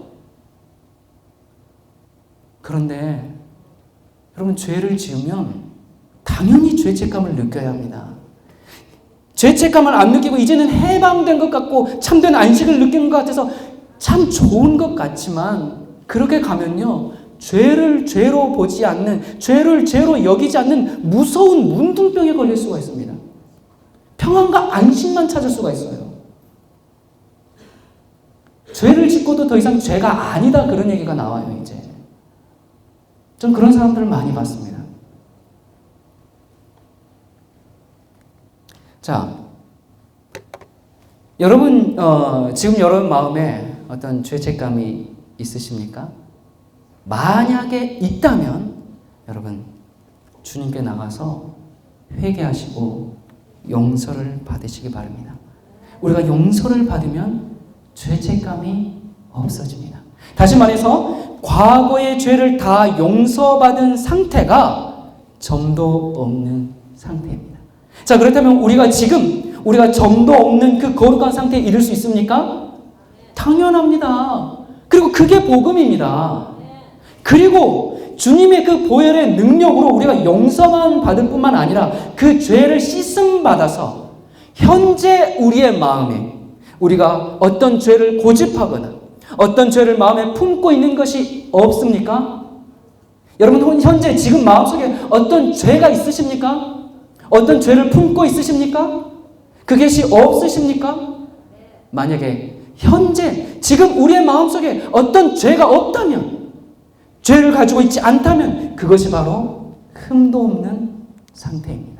그런데 여러분 죄를 지으면 당연히 죄책감을 느껴야 합니다. 죄책감을 안 느끼고 이제는 해방된 것 같고 참된 안식을 느끼는 것 같아서 참 좋은 것 같지만 그렇게 가면요, 죄를 죄로 보지 않는, 죄를 죄로 여기지 않는 무서운 문둥병에 걸릴 수가 있습니다. 평안과 안식만 찾을 수가 있어요. 죄를 짓고도 더 이상 죄가 아니다 그런 얘기가 나와요. 이제 좀 그런 사람들을 많이 봤습니다. 자, 여러분 지금 여러분 마음에 어떤 죄책감이 있으십니까? 만약에 있다면 여러분 주님께 나가서 회개하시고 용서를 받으시기 바랍니다. 우리가 용서를 받으면 죄책감이 없어집니다. 다시 말해서 과거의 죄를 다 용서받은 상태가 점도 없는 상태입니다. 자, 그렇다면 우리가 점도 없는 그 거룩한 상태에 이를 수 있습니까? 당연합니다. 그리고 그게 복음입니다. 그리고 주님의 그 보혈의 능력으로 우리가 용서만 받을 뿐만 아니라 그 죄를 씻음 받아서 현재 우리의 마음에 우리가 어떤 죄를 고집하거나 어떤 죄를 마음에 품고 있는 것이 없습니까? 여러분 현재 지금 마음속에 어떤 죄가 있으십니까? 어떤 죄를 품고 있으십니까? 그것이 없으십니까? 만약에 현재 지금 우리의 마음속에 어떤 죄가 없다면, 죄를 가지고 있지 않다면 그것이 바로 흠도 없는 상태입니다.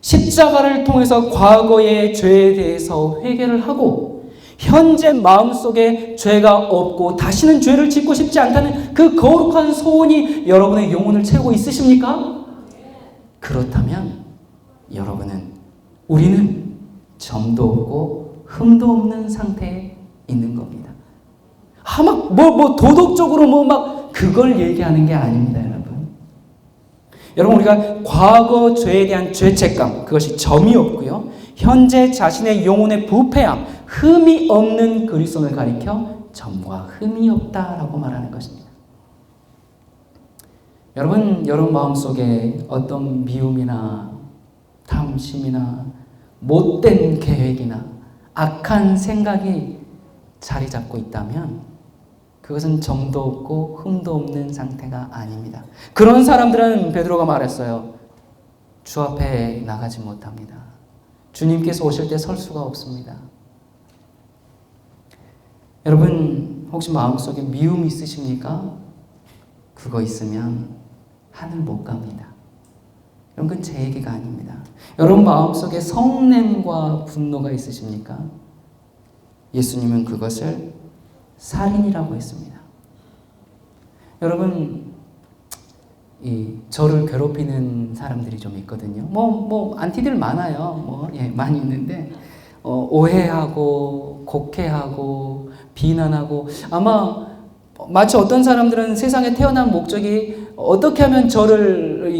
십자가를 통해서 과거의 죄에 대해서 회개를 하고 현재 마음속에 죄가 없고 다시는 죄를 짓고 싶지 않다는 그 거룩한 소원이 여러분의 영혼을 채우고 있으십니까? 그렇다면 우리는 점도 없고 흠도 없는 상태에 있는 겁니다. 도덕적으로 그걸 얘기하는 게 아닙니다, 여러분. 여러분, 우리가 과거 죄에 대한 죄책감, 그것이 점이 없고요. 현재 자신의 영혼의 부패함, 흠이 없는 그리스도를 가리켜 점과 흠이 없다라고 말하는 것입니다. 여러분 마음속에 어떤 미움이나 탐심이나 못된 계획이나 악한 생각이 자리 잡고 있다면 그것은 점도 없고 흠도 없는 상태가 아닙니다. 그런 사람들은 베드로가 말했어요. 주 앞에 나가지 못합니다. 주님께서 오실 때 설 수가 없습니다. 여러분 혹시 마음속에 미움이 있으십니까? 그거 있으면 하늘 못 갑니다. 여러분 그건 제 얘기가 아닙니다. 여러분 마음속에 성냄과 분노가 있으십니까? 예수님은 그것을 살인이라고 했습니다. 여러분 저를 괴롭히는 사람들이 좀 있거든요. 안티들 많아요. 많이 있는데 오해하고 곡해하고 비난하고 아마 마치 어떤 사람들은 세상에 태어난 목적이 어떻게 하면 저를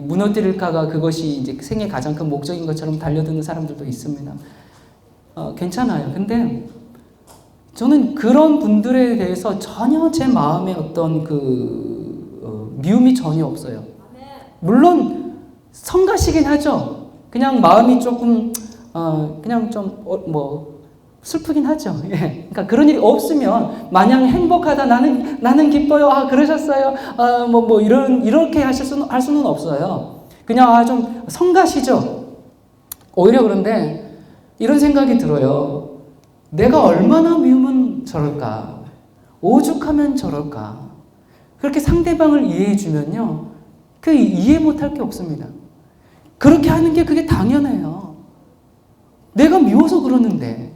무너뜨릴까가 그것이 이제 생의 가장 큰 목적인 것처럼 달려드는 사람들도 있습니다. 괜찮아요. 근데 저는 그런 분들에 대해서 전혀 제 마음에 어떤 미움이 전혀 없어요. 물론 성가시긴 하죠. 그냥 마음이 조금 그냥 좀 슬프긴 하죠. 예. 그러니까 그런 일이 없으면 마냥 행복하다 나는 기뻐요. 그러셨어요. 이렇게 할 수는 없어요. 그냥 좀 성가시죠. 오히려 그런데 이런 생각이 들어요. 내가 얼마나 미우면 저럴까? 오죽하면 저럴까? 그렇게 상대방을 이해해 주면요. 그 이해 못할 게 없습니다. 그렇게 하는 게 그게 당연해요. 내가 미워서 그러는데.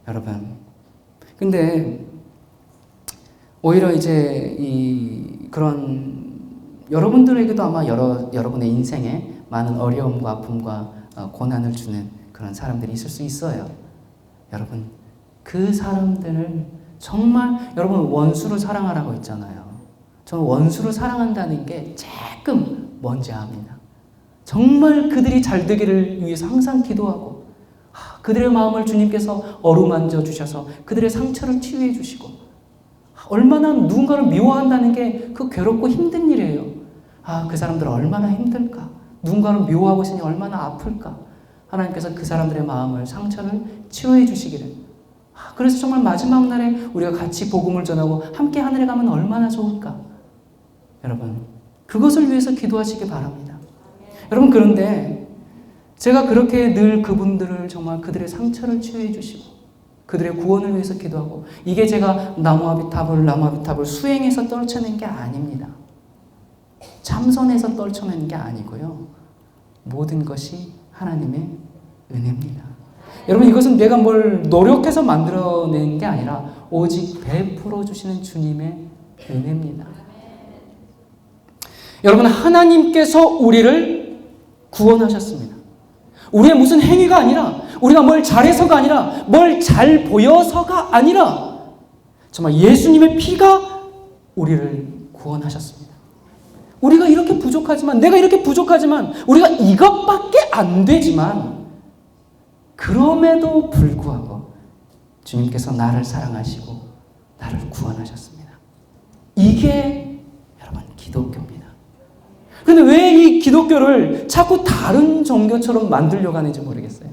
여러분. 근데 오히려 이제 그런 여러분들에게도 아마 여러분의 인생에 많은 어려움과 아픔과 고난을 주는 그런 사람들이 있을 수 있어요. 여러분, 그 사람들을 정말 여러분 원수를 사랑하라고 했잖아요. 저는 원수를 사랑한다는 게 조금 뭔지 압니다. 정말 그들이 잘 되기를 위해서 항상 기도하고 그들의 마음을 주님께서 어루만져 주셔서 그들의 상처를 치유해 주시고 얼마나 누군가를 미워한다는 게 그 괴롭고 힘든 일이에요. 그 사람들 얼마나 힘들까? 누군가를 미워하고 있으니 얼마나 아플까? 하나님께서 그 사람들의 마음을 상처를 치유해 주시기를. 그래서 정말 마지막 날에 우리가 같이 복음을 전하고 함께 하늘에 가면 얼마나 좋을까? 여러분 그것을 위해서 기도하시기 바랍니다. 여러분 그런데 제가 그렇게 늘 그분들을 정말 그들의 상처를 치유해 주시고 그들의 구원을 위해서 기도하고 이게 제가 나무아비탑을 수행해서 떨쳐낸 게 아닙니다. 참선해서 떨쳐낸 게 아니고요. 모든 것이 하나님의 은혜입니다. 여러분 이것은 내가 뭘 노력해서 만들어낸 게 아니라 오직 베풀어 주시는 주님의 은혜입니다. 여러분 하나님께서 우리를 구원하셨습니다. 우리의 무슨 행위가 아니라 우리가 뭘 잘해서가 아니라 뭘 잘 보여서가 아니라 정말 예수님의 피가 우리를 구원하셨습니다. 우리가 이렇게 부족하지만, 내가 이렇게 부족하지만, 우리가 이것밖에 안 되지만 그럼에도 불구하고 주님께서 나를 사랑하시고 나를 구원하셨습니다. 이게 여러분 기독교입니다. 근데 왜 이 기독교를 자꾸 다른 종교처럼 만들려고 하는지 모르겠어요.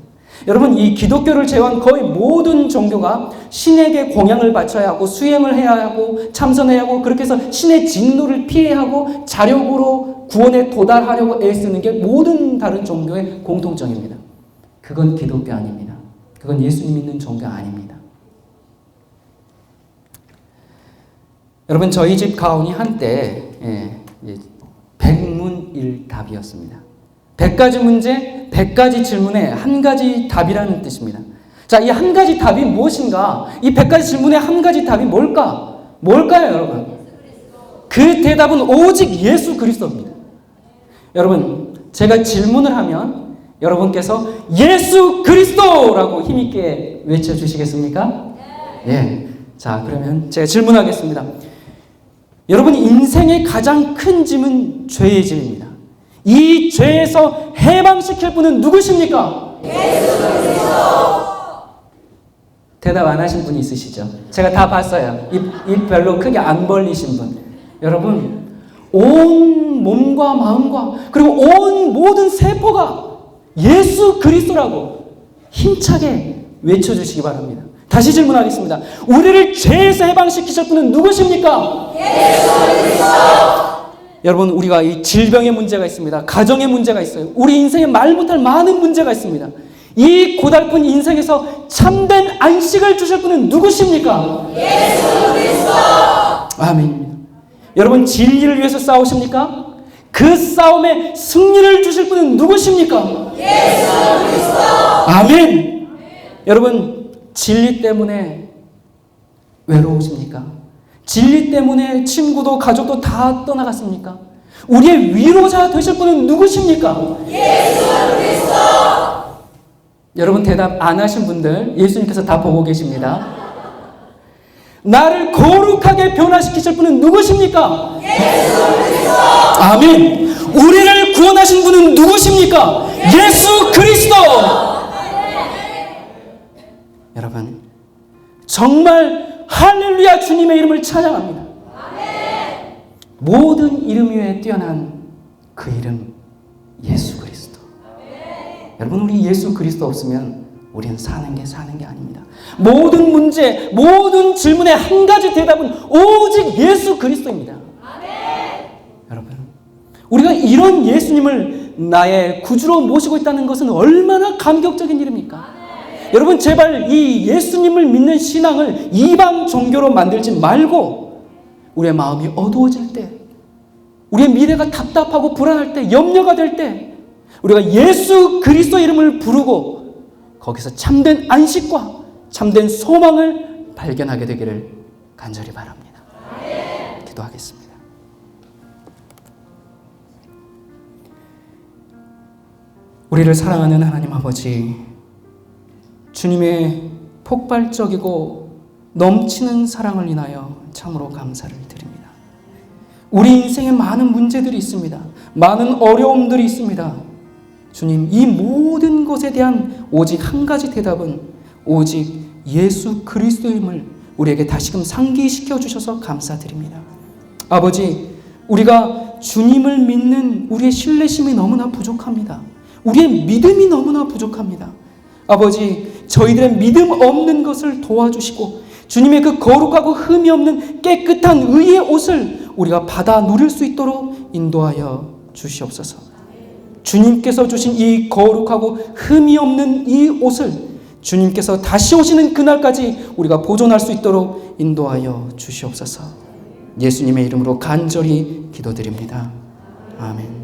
여러분, 이 기독교를 제외한 거의 모든 종교가 신에게 공양을 바쳐야 하고 수행을 해야 하고 참선해야 하고 그렇게 해서 신의 진노를 피해야 하고 자력으로 구원에 도달하려고 애쓰는 게 모든 다른 종교의 공통점입니다. 그건 기독교 아닙니다. 그건 예수님 믿는 종교 아닙니다. 여러분, 저희 집 가훈이 한때 백문일답이었습니다. 100가지 문제, 100가지 질문에 한 가지 답이라는 뜻입니다. 자, 이 한 가지 답이 무엇인가? 이 100가지 질문에 한 가지 답이 뭘까? 뭘까요, 여러분? 그 대답은 오직 예수 그리스도입니다. 여러분, 제가 질문을 하면 여러분께서 예수 그리스도라고 힘있게 외쳐주시겠습니까? 예. 자, 그러면 제가 질문하겠습니다. 여러분, 인생의 가장 큰 짐은 죄의 짐입니다. 이 죄에서 해방시킬 분은 누구십니까? 예수 그리스도. 대답 안 하신 분이 있으시죠? 제가 다 봤어요. 입 별로 크게 안 벌리신 분. 여러분, 온 몸과 마음과 그리고 온 모든 세포가 예수 그리스도라고 힘차게 외쳐주시기 바랍니다. 다시 질문하겠습니다. 우리를 죄에서 해방시키실 분은 누구십니까? 예수 그리스도. 여러분, 우리가 이 질병의 문제가 있습니다. 가정의 문제가 있어요. 우리 인생에 말 못할 많은 문제가 있습니다. 이 고달픈 인생에서 참된 안식을 주실 분은 누구십니까? 예수 그리스도. 아멘입니다. 여러분, 진리를 위해서 싸우십니까? 그 싸움에 승리를 주실 분은 누구십니까? 예수 그리스도. 아멘. 여러분, 진리 때문에 외로우십니까? 진리 때문에 친구도 가족도 다 떠나갔습니까? 우리의 위로자 되실 분은 누구십니까? 예수 그리스도. 여러분, 대답 안 하신 분들 예수님께서 다 보고 계십니다. 나를 거룩하게 변화시키실 분은 누구십니까? 예수 그리스도. 아멘. 우리를 구원하신 분은 누구십니까? 예수 그리스도. 여러분, 정말 할렐루야, 주님의 이름을 찬양합니다. 아멘. 모든 이름 위에 뛰어난 그 이름, 예수 그리스도. 아멘. 여러분, 우리 예수 그리스도 없으면 우리는 사는 게 아닙니다. 모든 문제, 모든 질문에 한 가지 대답은 오직 예수 그리스도입니다. 아멘. 여러분, 우리가 이런 예수님을 나의 구주로 모시고 있다는 것은 얼마나 감격적인 일입니까? 여러분, 제발 이 예수님을 믿는 신앙을 이방 종교로 만들지 말고 우리의 마음이 어두워질 때, 우리의 미래가 답답하고 불안할 때, 염려가 될 때 우리가 예수 그리스도 이름을 부르고 거기서 참된 안식과 참된 소망을 발견하게 되기를 간절히 바랍니다. 기도하겠습니다. 우리를 사랑하는 하나님 아버지, 주님의 폭발적이고 넘치는 사랑을 인하여 참으로 감사를 드립니다. 우리 인생에 많은 문제들이 있습니다. 많은 어려움들이 있습니다. 주님, 이 모든 것에 대한 오직 한 가지 대답은 오직 예수 그리스도임을 우리에게 다시금 상기시켜 주셔서 감사드립니다. 아버지, 우리가 주님을 믿는 우리의 신뢰심이 너무나 부족합니다. 우리의 믿음이 너무나 부족합니다. 아버지, 저희들의 믿음 없는 것을 도와주시고 주님의 그 거룩하고 흠이 없는 깨끗한 의의 옷을 우리가 받아 누릴 수 있도록 인도하여 주시옵소서. 주님께서 주신 이 거룩하고 흠이 없는 이 옷을 주님께서 다시 오시는 그날까지 우리가 보존할 수 있도록 인도하여 주시옵소서. 예수님의 이름으로 간절히 기도드립니다. 아멘.